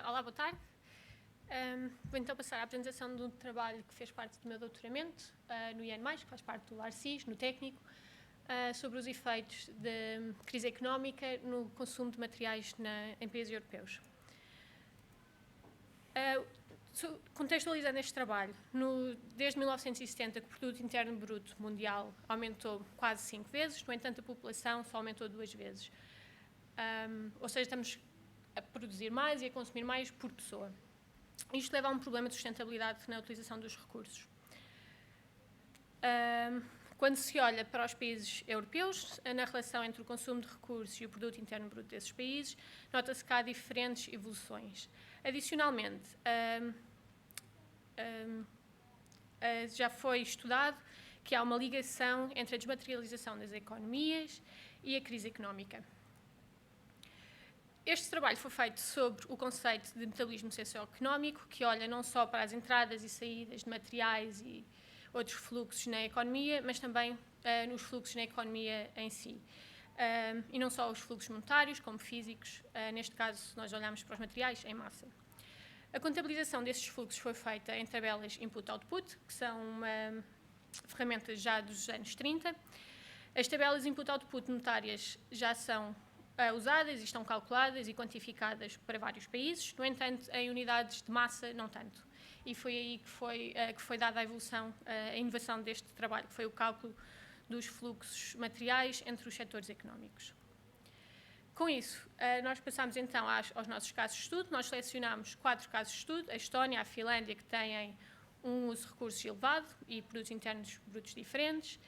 Olá, boa tarde. Vou então passar à apresentação de um trabalho que fez parte do meu doutoramento no Ian Mais, que faz parte do Larcis, no técnico, sobre os efeitos da crise económica no consumo de materiais em países europeus. Contextualizando este trabalho, desde 1970 que o produto interno bruto mundial aumentou quase 5 vezes, no entanto a população só aumentou 2 vezes. Ou seja, estamos a produzir mais e a consumir mais por pessoa. Isto leva a um problema de sustentabilidade na utilização dos recursos. Quando se olha para os países europeus, na relação entre o consumo de recursos e o produto interno bruto desses países, nota-se que há diferentes evoluções. Adicionalmente, já foi estudado que há uma ligação entre a desmaterialização das economias e a crise económica. Este trabalho foi feito sobre o conceito de metabolismo socioeconómico, que olha não só para as entradas e saídas de materiais e outros fluxos na economia, mas também nos fluxos na economia em si. E não só os fluxos monetários, como físicos, neste caso nós olhamos para os materiais em massa. A contabilização desses fluxos foi feita em tabelas input-output, que são uma ferramenta já dos anos 30. As tabelas input-output monetárias já são usadas e estão calculadas e quantificadas para vários países, no entanto, em unidades de massa, não tanto. E foi aí que foi dada a evolução, a inovação deste trabalho, que foi o cálculo dos fluxos materiais entre os setores económicos. Com isso, nós passamos então aos nossos casos de estudo. Nós selecionámos 4 casos de estudo: a Estónia, a Finlândia, que têm um uso de recursos elevado e produtos internos brutos diferentes,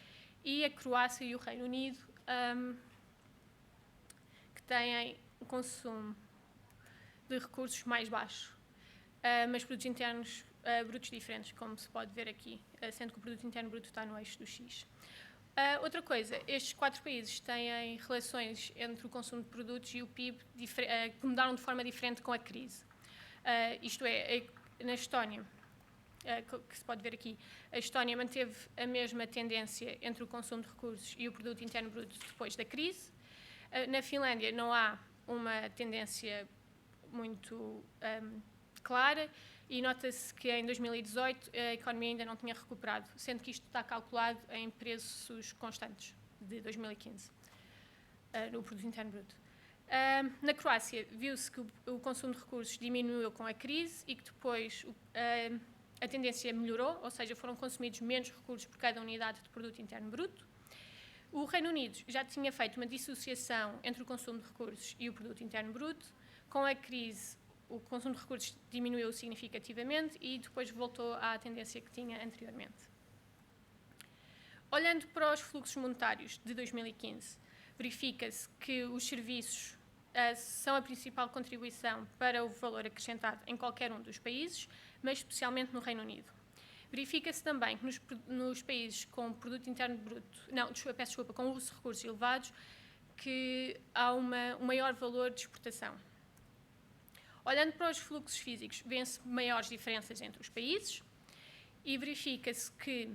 e a Croácia e o Reino Unido, que têm um consumo de recursos mais baixo, mas produtos internos brutos diferentes, como se pode ver aqui, sendo que o produto interno bruto está no eixo do X. Outra coisa, estes 4 países têm relações entre o consumo de produtos e o PIB que mudaram de forma diferente com a crise. Isto é, na Estónia, que se pode ver aqui, a Estónia manteve a mesma tendência entre o consumo de recursos e o produto interno bruto depois da crise. Na Finlândia não há uma tendência muito clara, e nota-se que em 2018 a economia ainda não tinha recuperado, sendo que isto está calculado em preços constantes de 2015. no produto interno bruto. Na Croácia, viu-se que o consumo de recursos diminuiu com a crise e que depois a tendência melhorou, ou seja, foram consumidos menos recursos por cada unidade de produto interno bruto. O Reino Unido já tinha feito uma dissociação entre o consumo de recursos e o produto interno bruto. Com a crise, o consumo de recursos diminuiu significativamente e depois voltou à tendência que tinha anteriormente. Olhando para os fluxos monetários de 2015, verifica-se que os serviços são a principal contribuição para o valor acrescentado em qualquer um dos países, mas especialmente no Reino Unido. Verifica-se também que nos países com produto interno bruto, com uso de recursos elevados, que há um maior valor de exportação. Olhando para os fluxos físicos, vêem-se maiores diferenças entre os países e verifica-se que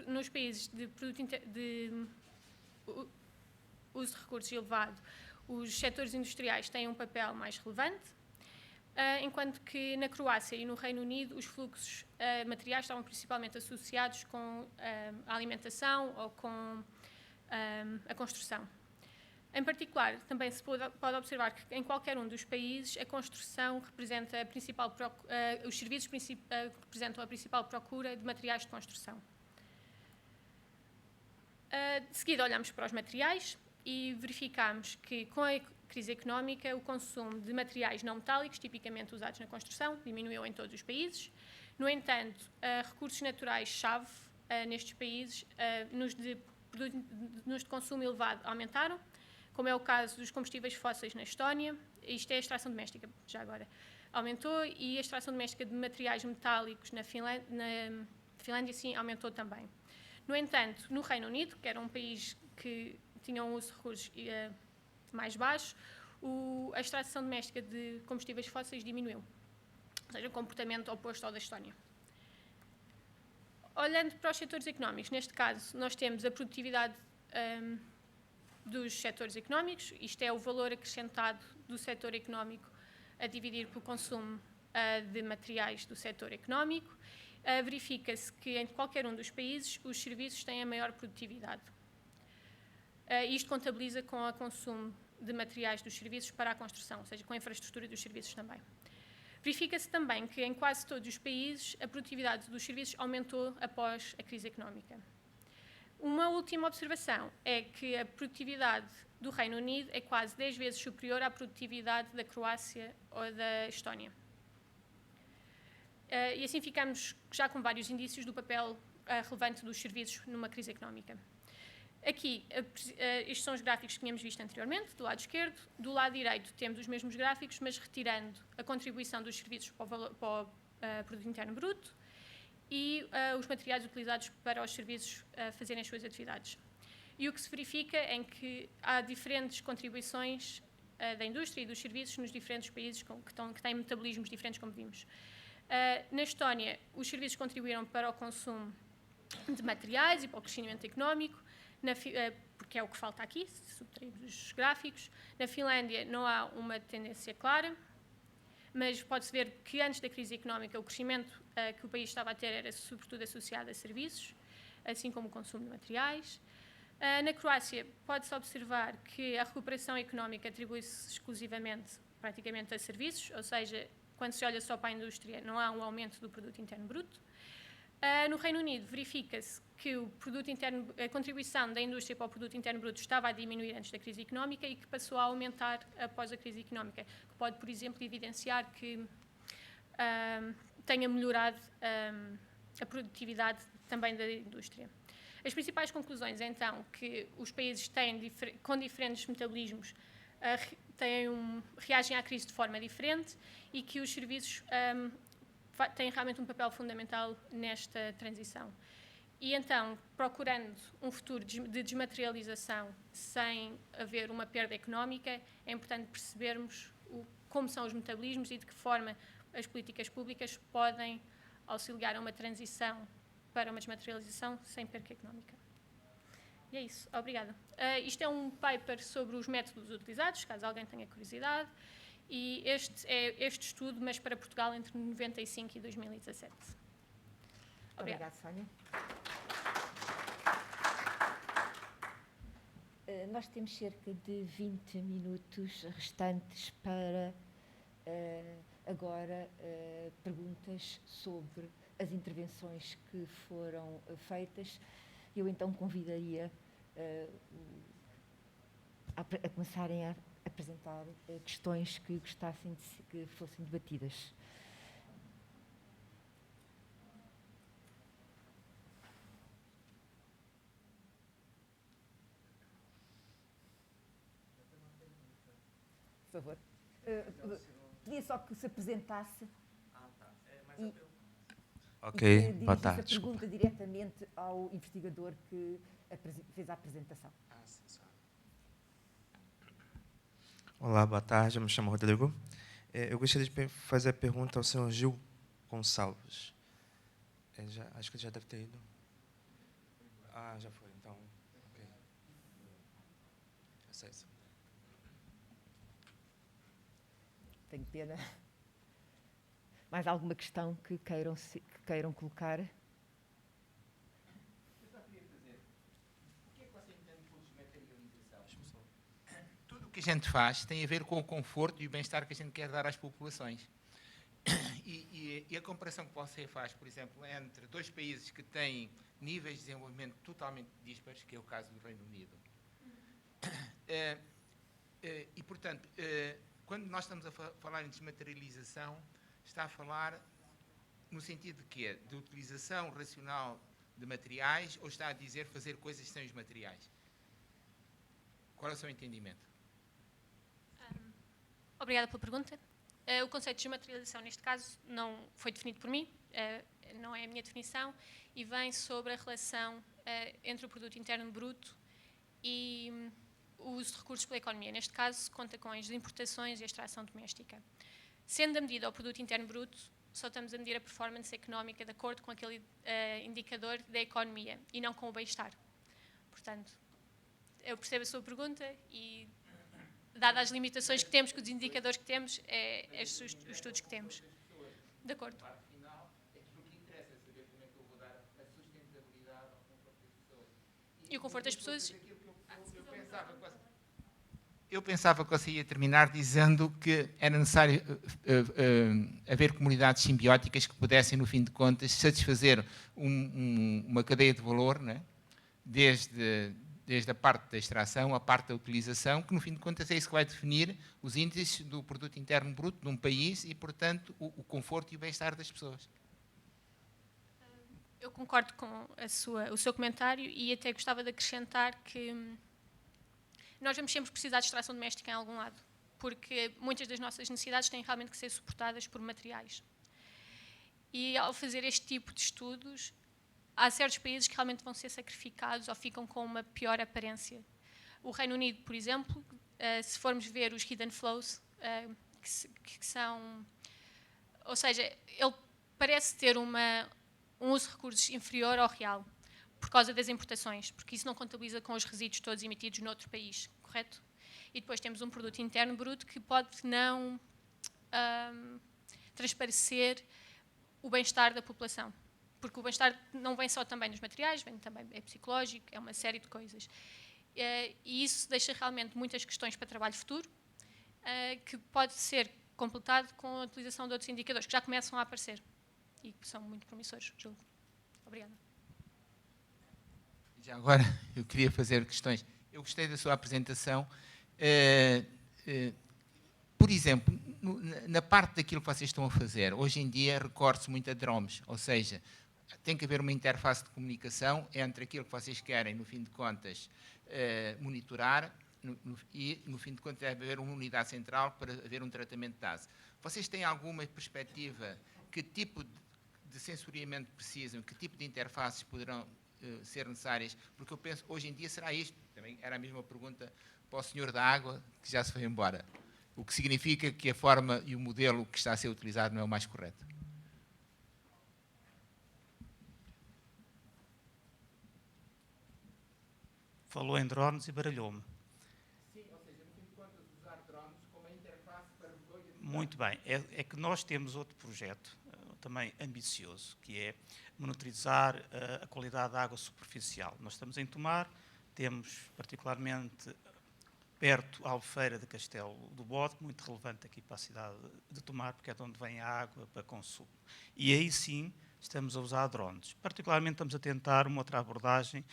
nos países de uso de recursos elevado, os setores industriais têm um papel mais relevante, enquanto que na Croácia e no Reino Unido os fluxos materiais estavam principalmente associados com a alimentação ou com a construção. Em particular, também se pode observar que em qualquer um dos países a construção representa os serviços representam a principal procura de materiais de construção. De seguida olhamos para os materiais e verificamos que com a crise económica o consumo de materiais não metálicos, tipicamente usados na construção, diminuiu em todos os países. No entanto, recursos naturais-chave nestes países, nos de consumo elevado, aumentaram, como é o caso dos combustíveis fósseis na Estónia. Isto é a extração doméstica, já agora. Aumentou, e a extração doméstica de materiais metálicos na Finlândia, sim, aumentou também. No entanto, no Reino Unido, que era um país que tinha um uso de recursos mais baixo, a extração doméstica de combustíveis fósseis diminuiu, ou seja, um comportamento oposto ao da Estónia. Olhando para os setores económicos, neste caso, nós temos a produtividade dos setores económicos, isto é o valor acrescentado do setor económico a dividir pelo consumo de materiais do setor económico. Verifica-se que em qualquer um dos países os serviços têm a maior produtividade. Isto contabiliza com o consumo de materiais dos serviços para a construção, ou seja, com a infraestrutura dos serviços também. Verifica-se também que em quase todos os países a produtividade dos serviços aumentou após a crise económica. Uma última observação é que a produtividade do Reino Unido é quase 10 vezes superior à produtividade da Croácia ou da Estónia. E assim ficamos já com vários indícios do papel relevante dos serviços numa crise económica. Aqui, estes são os gráficos que tínhamos visto anteriormente, do lado esquerdo. Do lado direito temos os mesmos gráficos, mas retirando a contribuição dos serviços para o produto interno bruto e os materiais utilizados para os serviços fazerem as suas atividades. E o que se verifica é que há diferentes contribuições da indústria e dos serviços nos diferentes países que têm metabolismos diferentes, como vimos. Na Estónia, os serviços contribuíram para o consumo de materiais e para o crescimento económico, porque é o que falta aqui, se subtrairmos os gráficos. Na Finlândia não há uma tendência clara, mas pode-se ver que antes da crise económica o crescimento que o país estava a ter era sobretudo associado a serviços, assim como o consumo de materiais. Na Croácia pode-se observar que a recuperação económica atribui-se exclusivamente, praticamente, a serviços, ou seja, quando se olha só para a indústria não há um aumento do produto interno bruto. No Reino Unido verifica-se que a contribuição da indústria para o produto interno bruto estava a diminuir antes da crise económica e que passou a aumentar após a crise económica, que pode, por exemplo, evidenciar que tenha melhorado a produtividade também da indústria. As principais conclusões, então, que os países com diferentes metabolismos reagem à crise de forma diferente e que os serviços têm realmente um papel fundamental nesta transição. E então, procurando um futuro de desmaterialização sem haver uma perda económica, é importante percebermos como são os metabolismos e de que forma as políticas públicas podem auxiliar a uma transição para uma desmaterialização sem perda económica. E é isso. Obrigada. Isto é um paper sobre os métodos utilizados, caso alguém tenha curiosidade. E este é este estudo, mas para Portugal entre 95 e 2017. Obrigada. Obrigada, Sónia. Nós temos cerca de 20 minutos restantes para agora perguntas sobre as intervenções que foram feitas. Eu então convidaria a começarem a apresentar questões que gostassem que fossem debatidas. Por favor. Pedia só que se apresentasse. Ok, boa tarde. A pergunta diretamente ao investigador que fez a apresentação. Olá, boa tarde. Eu me chamo Rodrigo. Eu gostaria de fazer a pergunta ao senhor Gil Gonçalves. Acho que ele já deve ter ido. Ah, já foi, então. Ok. Acesso. Tenho pena. Mais alguma questão que queiram colocar? Eu só queria fazer. O que é que você entende por desmaterialização? Tudo o que a gente faz tem a ver com o conforto e o bem-estar que a gente quer dar às populações. E a comparação que você faz, por exemplo, entre dois países que têm níveis de desenvolvimento totalmente dispares, que é o caso do Reino Unido. E, portanto, quando nós estamos a falar em desmaterialização, está a falar no sentido de quê? De utilização racional de materiais, ou está a dizer fazer coisas sem os materiais? Qual é o seu entendimento? Obrigada pela pergunta. O conceito de desmaterialização, neste caso, não foi definido por mim, não é a minha definição, e vem sobre a relação entre o produto interno bruto e o uso de recursos pela economia. Neste caso, conta com as importações e a extração doméstica. Sendo a medida ao produto interno bruto, só estamos a medir a performance económica de acordo com aquele indicador da economia e não com o bem-estar. Portanto, eu percebo a sua pergunta e, dadas as limitações que temos, com os indicadores que temos, os estudos que temos. De acordo. E o conforto das pessoas. Eu pensava que você ia terminar dizendo que era necessário haver comunidades simbióticas que pudessem, no fim de contas, satisfazer uma cadeia de valor, não é? Desde a parte da extração à parte da utilização, que, no fim de contas, é isso que vai definir os índices do produto interno bruto de um país e, portanto, o conforto e o bem-estar das pessoas. Eu concordo com o seu comentário e até gostava de acrescentar que nós vamos sempre precisar de extração doméstica em algum lado, porque muitas das nossas necessidades têm realmente que ser suportadas por materiais. E ao fazer este tipo de estudos, há certos países que realmente vão ser sacrificados ou ficam com uma pior aparência. O Reino Unido, por exemplo, se formos ver os hidden flows, que são... Ou seja, ele parece ter um uso de recursos inferior ao real, por causa das importações, porque isso não contabiliza com os resíduos todos emitidos noutro país, correto? E depois temos um produto interno bruto que pode não transparecer o bem-estar da população. Porque o bem-estar não vem só também dos materiais, vem também, é psicológico, é uma série de coisas. E isso deixa realmente muitas questões para trabalho futuro, que pode ser completado com a utilização de outros indicadores, que já começam a aparecer e que são muito promissores, julgo. Obrigada. Já agora, eu queria fazer questões. Eu gostei da sua apresentação. Por exemplo, na parte daquilo que vocês estão a fazer, hoje em dia recorre-se muito a drones, ou seja, tem que haver uma interface de comunicação entre aquilo que vocês querem, no fim de contas, monitorar e, no fim de contas, deve haver uma unidade central para haver um tratamento de dados. Vocês têm alguma perspectiva? Que tipo de sensoriamento precisam? Que tipo de interfaces poderão ser necessárias? Porque eu penso, hoje em dia será isto. Também era a mesma pergunta para o senhor da água, que já se foi embora. O que significa que a forma e o modelo que está a ser utilizado não é o mais correto. Falou em drones e baralhou-me. Sim, ou seja, no fim de contas, usar drones como a interface para... Muito bem. É que nós temos outro projeto, também ambicioso, que é monitorizar a qualidade da água superficial. Nós estamos em Tomar, temos particularmente perto a Albufeira de Castelo do Bode, muito relevante aqui para a cidade de Tomar, porque é de onde vem a água para consumo. E aí sim estamos a usar drones. Particularmente estamos a tentar uma outra abordagem.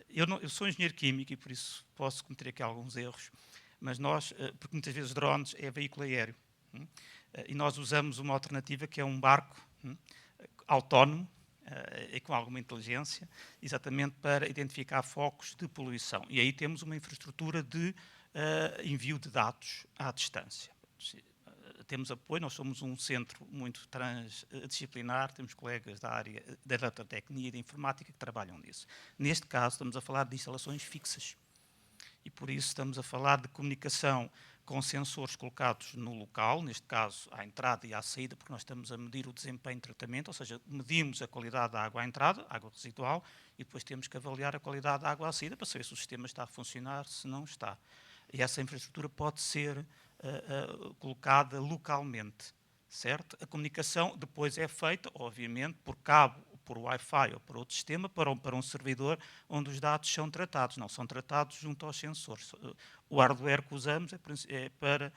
Eu sou engenheiro químico e por isso posso cometer aqui alguns erros, mas nós, porque muitas vezes drones é veículo aéreo, e nós usamos uma alternativa que é um barco autónomo e com alguma inteligência, exatamente para identificar focos de poluição. E aí temos uma infraestrutura de envio de dados à distância. Temos apoio, nós somos um centro muito transdisciplinar, temos colegas da área da eletrotecnia e da informática que trabalham nisso. Neste caso, estamos a falar de instalações fixas e, por isso, estamos a falar de comunicação com sensores colocados no local, neste caso à entrada e à saída, porque nós estamos a medir o desempenho de tratamento, ou seja, medimos a qualidade da água à entrada, água residual, e depois temos que avaliar a qualidade da água à saída para saber se o sistema está a funcionar, se não está. E essa infraestrutura pode ser colocada localmente, certo? A comunicação depois é feita, obviamente, por cabo, por Wi-Fi ou por outro sistema, para um servidor onde os dados são tratados, não são tratados junto aos sensores. O hardware que usamos é para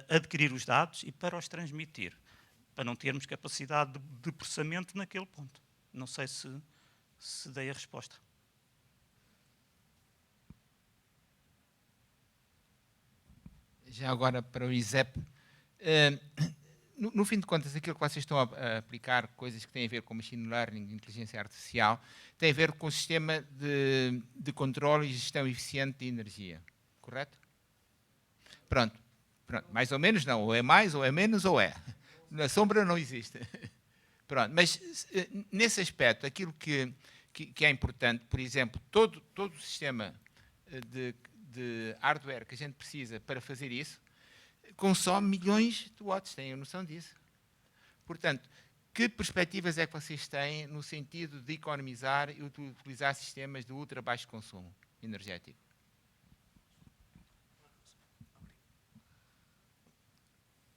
adquirir os dados e para os transmitir, para não termos capacidade de processamento naquele ponto. Não sei se dei a resposta. Já agora para o ISEP, no fim de contas, aquilo que vocês estão a aplicar, coisas que têm a ver com machine learning, inteligência artificial, tem a ver com o sistema de controle e gestão eficiente de energia, correto? Pronto, mais ou menos não, ou é mais, ou é menos, ou é. Na sombra não existe. Pronto, mas nesse aspecto, aquilo que é importante, por exemplo, todo o sistema de hardware que a gente precisa para fazer isso, consome milhões de watts, têm a noção disso. Portanto, que perspectivas é que vocês têm no sentido de economizar e utilizar sistemas de ultra baixo consumo energético?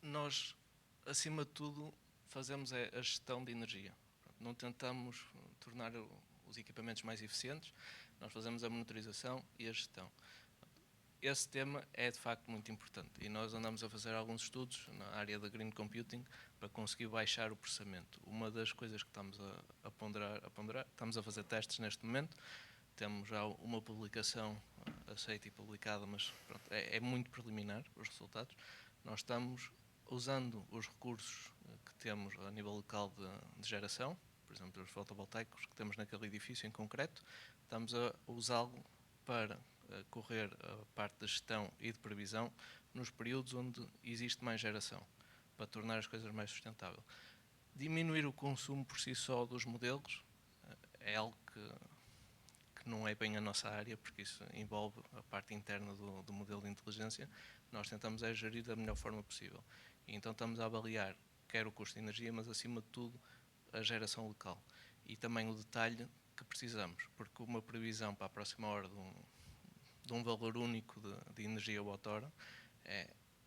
Nós, acima de tudo, fazemos a gestão de energia. Não tentamos tornar os equipamentos mais eficientes, nós fazemos a monitorização e a gestão. Esse tema é de facto muito importante e nós andamos a fazer alguns estudos na área da Green Computing para conseguir baixar o processamento. Uma das coisas que estamos a ponderar, estamos a fazer testes neste momento, temos já uma publicação aceita e publicada, mas pronto, é muito preliminar os resultados. Nós estamos usando os recursos que temos a nível local de geração, por exemplo, os fotovoltaicos que temos naquele edifício em concreto, estamos a usá-lo para correr a parte da gestão e de previsão nos períodos onde existe mais geração, para tornar as coisas mais sustentáveis. Diminuir o consumo por si só dos modelos é algo que não é bem a nossa área, porque isso envolve a parte interna do modelo de inteligência. Nós tentamos gerir da melhor forma possível. E então estamos a avaliar quer o custo de energia, mas acima de tudo a geração local. E também o detalhe que precisamos, porque uma previsão para a próxima hora de um valor único de energia watt-hora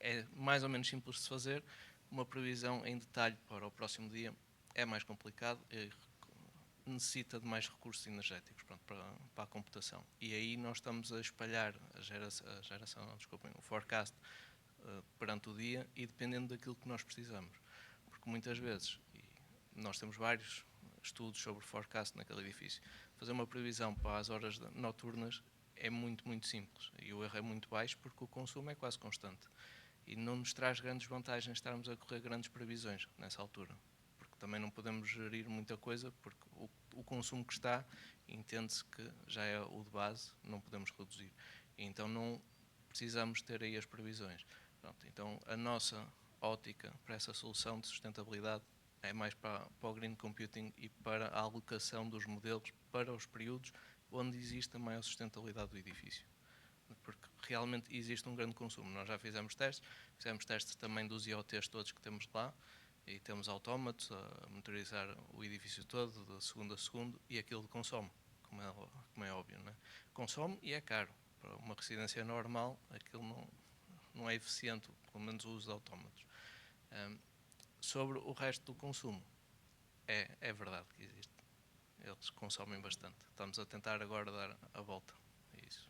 é mais ou menos simples de se fazer. Uma previsão em detalhe para o próximo dia é mais complicado e necessita de mais recursos energéticos para a computação. E aí nós estamos a espalhar o forecast perante o dia e dependendo daquilo que nós precisamos. Porque muitas vezes, e nós temos vários estudos sobre forecast naquele edifício, fazer uma previsão para as horas noturnas é muito, muito simples e o erro é muito baixo porque o consumo é quase constante e não nos traz grandes vantagens estarmos a correr grandes previsões nessa altura, porque também não podemos gerir muita coisa porque o consumo que está entende-se que já é o de base, não podemos reduzir e então não precisamos ter aí as previsões. Pronto, então a nossa ótica para essa solução de sustentabilidade é mais para o Green Computing e para a alocação dos modelos para os períodos onde existe a maior sustentabilidade do edifício. Porque realmente existe um grande consumo. Nós já fizemos testes também dos IoTs todos que temos lá, e temos autómatos a monitorizar o edifício todo, de segundo a segundo, e aquilo consome, como é óbvio. Não é? Consome e é caro. Para uma residência normal, aquilo não é eficiente, pelo menos o uso de autómatos. Sobre o resto do consumo, é verdade que existe. Eles consomem bastante. Estamos a tentar agora dar a volta a isso.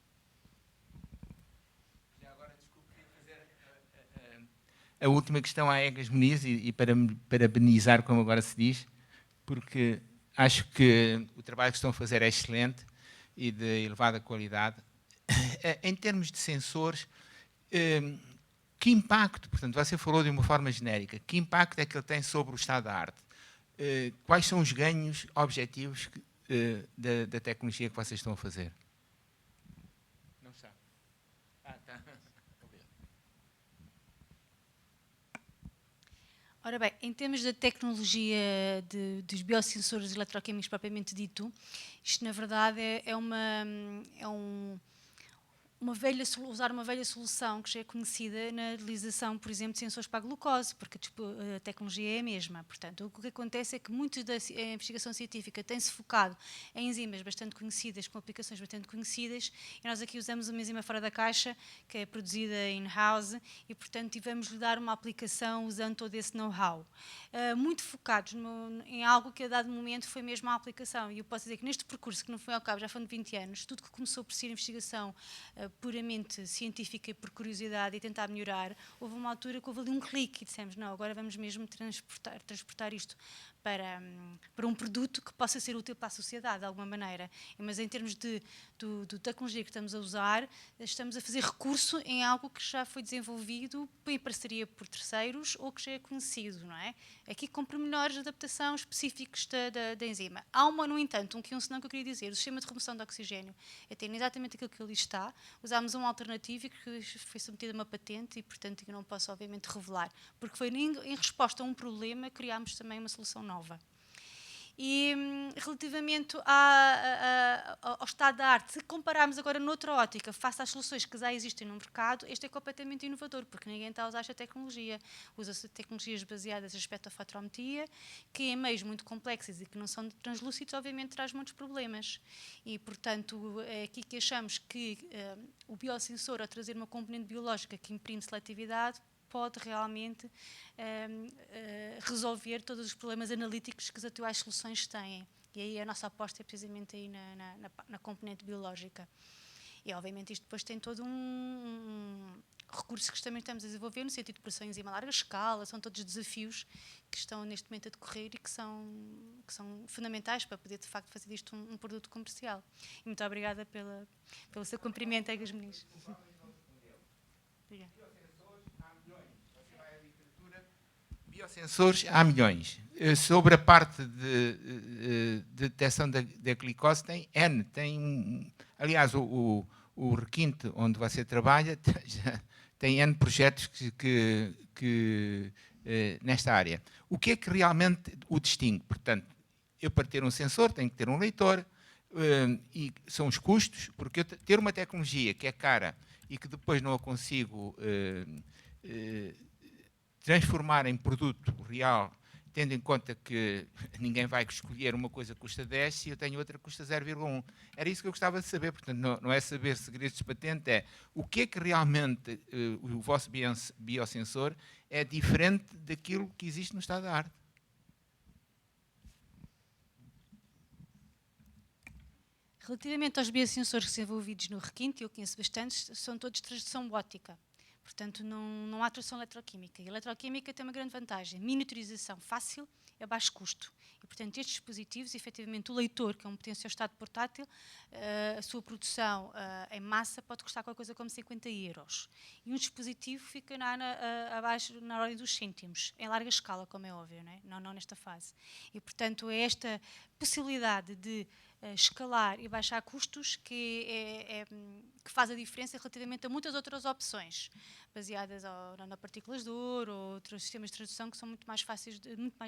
a última questão à Egas Muniz, e para me parabenizar, como agora se diz, porque acho que o trabalho que estão a fazer é excelente e de elevada qualidade. Em termos de sensores, que impacto, portanto, você falou de uma forma genérica, que impacto é que ele tem sobre o estado da arte? Quais são os ganhos objetivos da tecnologia que vocês estão a fazer? Não sabe. Tá. Ora bem, em termos da tecnologia dos biosensores eletroquímicos propriamente dito, isto na verdade usar uma velha solução que já é conhecida na utilização, por exemplo, de sensores para a glucose, porque a tecnologia é a mesma. Portanto, o que acontece é que muito da investigação científica tem-se focado em enzimas bastante conhecidas, com aplicações bastante conhecidas, e nós aqui usamos uma enzima fora da caixa, que é produzida in-house, e, portanto, tivemos-lhe dar uma aplicação usando todo esse know-how. Muito focados em algo que a dado momento foi mesmo a aplicação. E eu posso dizer que neste percurso, que não foi ao cabo, já foram 20 anos, tudo que começou por ser investigação puramente científica e por curiosidade e tentar melhorar, houve uma altura que houve ali um clique e dissemos, não, agora vamos mesmo transportar isto para um produto que possa ser útil para a sociedade, de alguma maneira. Mas em termos de tecnologia que estamos a usar, estamos a fazer recurso em algo que já foi desenvolvido em parceria por terceiros ou que já é conhecido, não é? Aqui com pormenores de adaptação específicos da enzima. Há no entanto, um senão que eu queria dizer, o sistema de remoção de oxigênio é ter exatamente aquilo que ali está. Usámos uma alternativa que foi submetida a uma patente e, portanto, eu não posso, obviamente, revelar, porque foi em resposta a um problema criámos também uma solução nova. E relativamente ao estado da arte, se compararmos agora noutra ótica, face às soluções que já existem no mercado, este é completamente inovador, porque ninguém está a usar esta tecnologia. Usa-se tecnologias baseadas em espectrofotometria, que em meios muito complexos e que não são translúcidos, obviamente traz muitos problemas. E, portanto, é aqui que achamos que o biosensor, ao trazer uma componente biológica que imprime seletividade, pode realmente resolver todos os problemas analíticos que as atuais soluções têm. E aí a nossa aposta é precisamente aí na componente biológica. E, obviamente, isto depois tem todo recursos que também estamos a desenvolver no sentido de produção enzima a larga escala, são todos desafios que estão neste momento a decorrer e que são fundamentais para poder, de facto, fazer disto um produto comercial. E muito obrigada pelo seu cumprimento, Egas Muniz. Obrigada. Biosensores há milhões. Sobre a parte de detecção da glicose tem N. Aliás, o requinte onde você trabalha tem N projetos que nesta área. O que é que realmente o distingue? Portanto, eu para ter um sensor tenho que ter um leitor, e são os custos, porque eu ter uma tecnologia que é cara e que depois não a consigo transformar em produto real, tendo em conta que ninguém vai escolher uma coisa que custa 10 e eu tenho outra que custa 0,1. Era isso que eu gostava de saber, portanto, não é saber segredos de patente, é o que é que realmente o vosso biosensor é diferente daquilo que existe no estado da arte. Relativamente aos biosensores desenvolvidos no requinte, eu conheço bastantes, são todos de tradução óptica. Portanto, não há tradução eletroquímica. E a eletroquímica tem uma grande vantagem. Miniaturização fácil e a baixo custo. E, portanto, estes dispositivos, efetivamente, o leitor, que é um potenciostat portátil, a sua produção em massa pode custar qualquer coisa como 50 €. E um dispositivo fica abaixo, na ordem dos cêntimos, em larga escala, como é óbvio, não nesta fase. E, portanto, é esta possibilidade de escalar e baixar custos que faz a diferença relativamente a muitas outras opções, baseadas na partículas de ouro ou outros sistemas de tradução que são muito mais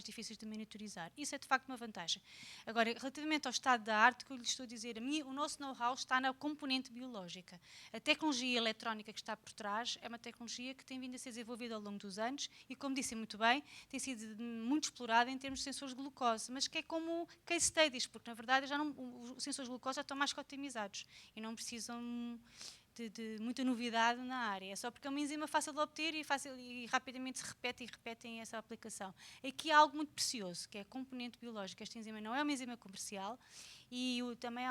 difíceis de monitorizar. Isso é de facto uma vantagem. Agora, relativamente ao estado da arte, o que eu lhe estou a dizer, o nosso know-how está na componente biológica. A tecnologia eletrónica que está por trás é uma tecnologia que tem vindo a ser desenvolvida ao longo dos anos e, como disse muito bem, tem sido muito explorada em termos de sensores de glucose, mas que é como case studies, porque na verdade os sensores de glucose já estão mais que otimizados e não precisam de muita novidade na área. É só porque é uma enzima fácil de obter e rapidamente se repetem essa aplicação. Aqui há algo muito precioso, que é a componente biológica. Esta enzima não é uma enzima comercial Também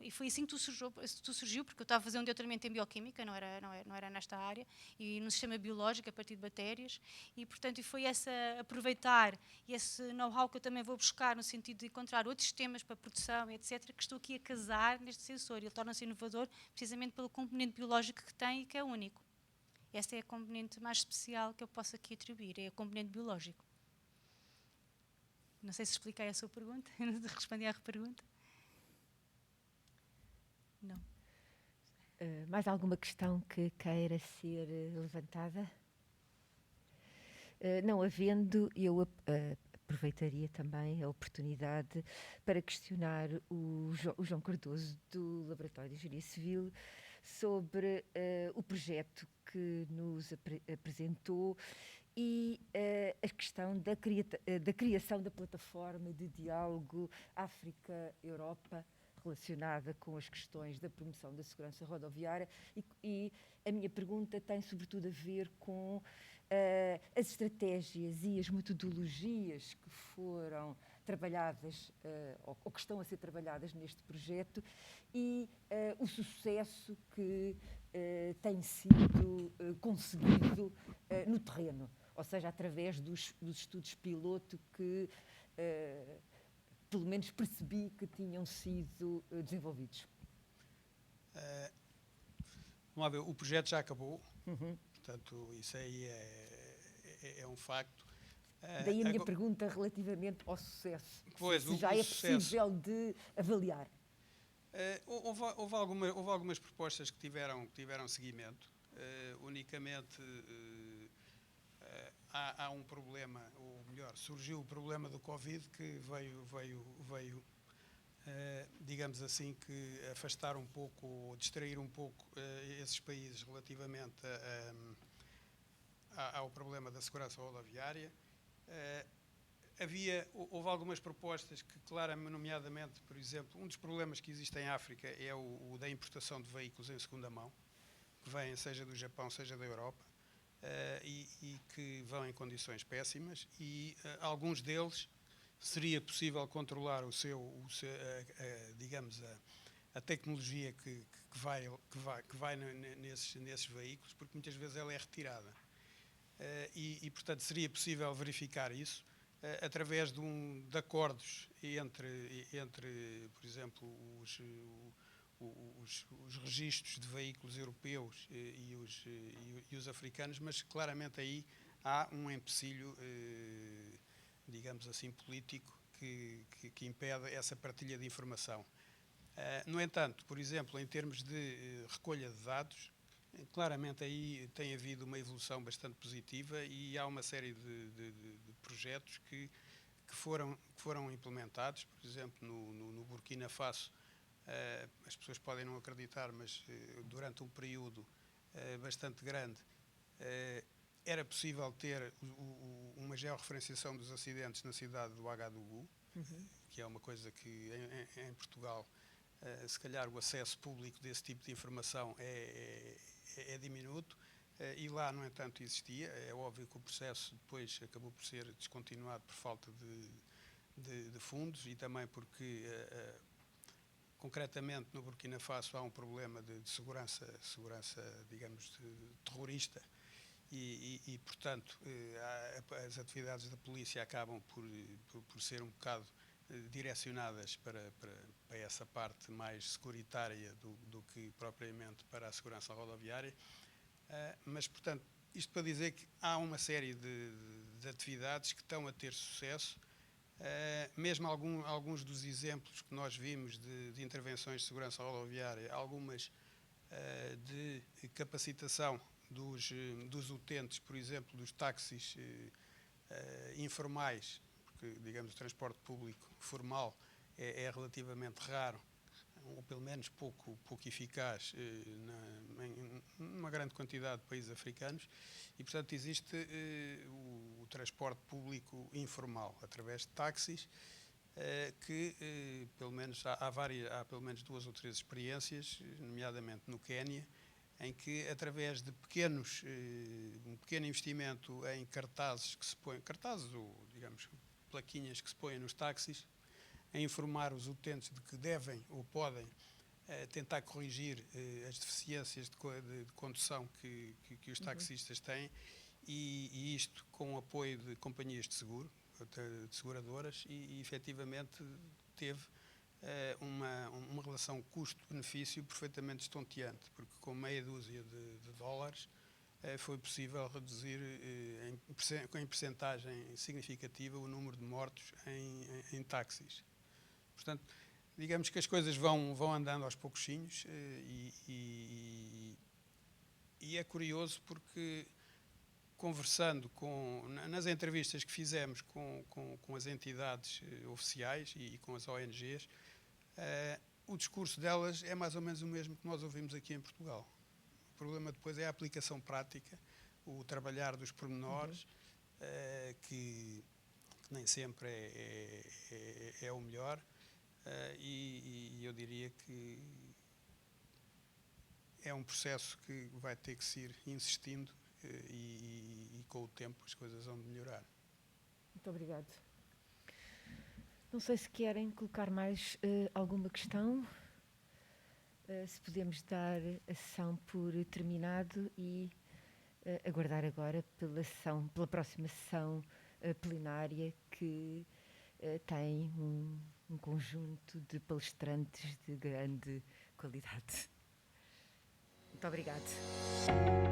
e foi assim que tu surgiu, porque eu estava a fazer um doutoramento em bioquímica, não era nesta área, e no sistema biológico, a partir de bactérias, e portanto foi aproveitar esse know-how que eu também vou buscar, no sentido de encontrar outros sistemas para produção, etc., que estou aqui a casar neste sensor. Ele torna-se inovador precisamente pelo componente biológico que tem e que é único. Essa é a componente mais especial que eu posso aqui atribuir, é a componente biológico. Não sei se expliquei a sua pergunta, respondi à pergunta. Não. Mais alguma questão que queira ser levantada? Não havendo, eu aproveitaria também a oportunidade para questionar o João Cardoso, do Laboratório de Engenharia Civil, sobre o projeto que nos apresentou e a questão da criação da plataforma de diálogo África-Europa, relacionada com as questões da promoção da segurança rodoviária, e a minha pergunta tem sobretudo a ver com as estratégias e as metodologias que foram trabalhadas ou que estão a ser trabalhadas neste projeto e o sucesso que tem sido conseguido no terreno, ou seja, através dos estudos piloto que pelo menos percebi que tinham sido desenvolvidos. Vamos lá ver, o projeto já acabou, portanto, isso aí é um facto. Daí a minha pergunta relativamente ao sucesso. Pois, se já é possível de avaliar. Houve algumas propostas que tiveram seguimento. Unicamente há um problema, ou melhor, surgiu o problema do Covid, que veio digamos assim, que afastar um pouco, ou distrair um pouco esses países relativamente ao problema da segurança rodoviária. Houve algumas propostas que, claramente, nomeadamente, por exemplo, um dos problemas que existe em África é o da importação de veículos em segunda mão, que vêm seja do Japão, seja da Europa, e que vão em condições péssimas, e alguns deles seria possível controlar digamos, a tecnologia que vai nesses veículos, porque muitas vezes ela é retirada. E, portanto, seria possível verificar isso através de acordos entre, por exemplo, os registros de veículos europeus e os africanos, mas claramente aí há um empecilho, digamos assim, político que impede essa partilha de informação. No entanto, por exemplo, em termos de recolha de dados, claramente aí tem havido uma evolução bastante positiva e há uma série de projetos que foram implementados. Por exemplo, no Burkina Faso, as pessoas podem não acreditar, mas durante um período bastante grande era possível ter uma georreferenciação dos acidentes na cidade do Ouagadougou, que é uma coisa que em Portugal, se calhar o acesso público desse tipo de informação é diminuto, e lá, no entanto, existia. É óbvio que o processo depois acabou por ser descontinuado por falta de fundos e também porque, concretamente, no Burkina Faso há um problema de segurança, digamos, terrorista e portanto, as atividades da polícia acabam por ser um bocado direcionadas para essa parte mais securitária do que propriamente para a segurança rodoviária. Mas, portanto, isto para dizer que há uma série de atividades que estão a ter sucesso. Mesmo alguns dos exemplos que nós vimos de intervenções de segurança rodoviária, algumas de capacitação dos utentes, por exemplo, dos táxis informais, porque, digamos, o transporte público formal é relativamente raro, ou pelo menos pouco eficaz numa grande quantidade de países africanos, e, portanto, existe o transporte público informal, através de táxis, que, pelo menos, há pelo menos 2 ou 3 experiências, nomeadamente no Quénia, em que, através de um pequeno investimento em cartazes ou, digamos, plaquinhas que se põem nos táxis, a informar os utentes de que devem ou podem tentar corrigir as deficiências de condução que os taxistas têm, e isto com o apoio de companhias de seguro, de seguradoras, e efetivamente teve uma relação custo-benefício perfeitamente estonteante, porque com meia dúzia de dólares foi possível reduzir em percentagem significativa o número de mortos em táxis. Portanto, digamos que as coisas vão andando aos pouquinhos, e é curioso porque, conversando nas entrevistas que fizemos com as entidades oficiais e com as ONGs, o discurso delas é mais ou menos o mesmo que nós ouvimos aqui em Portugal. O problema depois é a aplicação prática, o trabalhar dos pormenores, que nem sempre é o melhor, e eu diria que é um processo que vai ter que se ir insistindo, e com o tempo as coisas vão melhorar. Muito obrigado. Não sei se querem colocar mais alguma questão. Se podemos dar a sessão por terminado e aguardar agora pela próxima sessão plenária, que tem um conjunto de palestrantes de grande qualidade. Muito obrigado.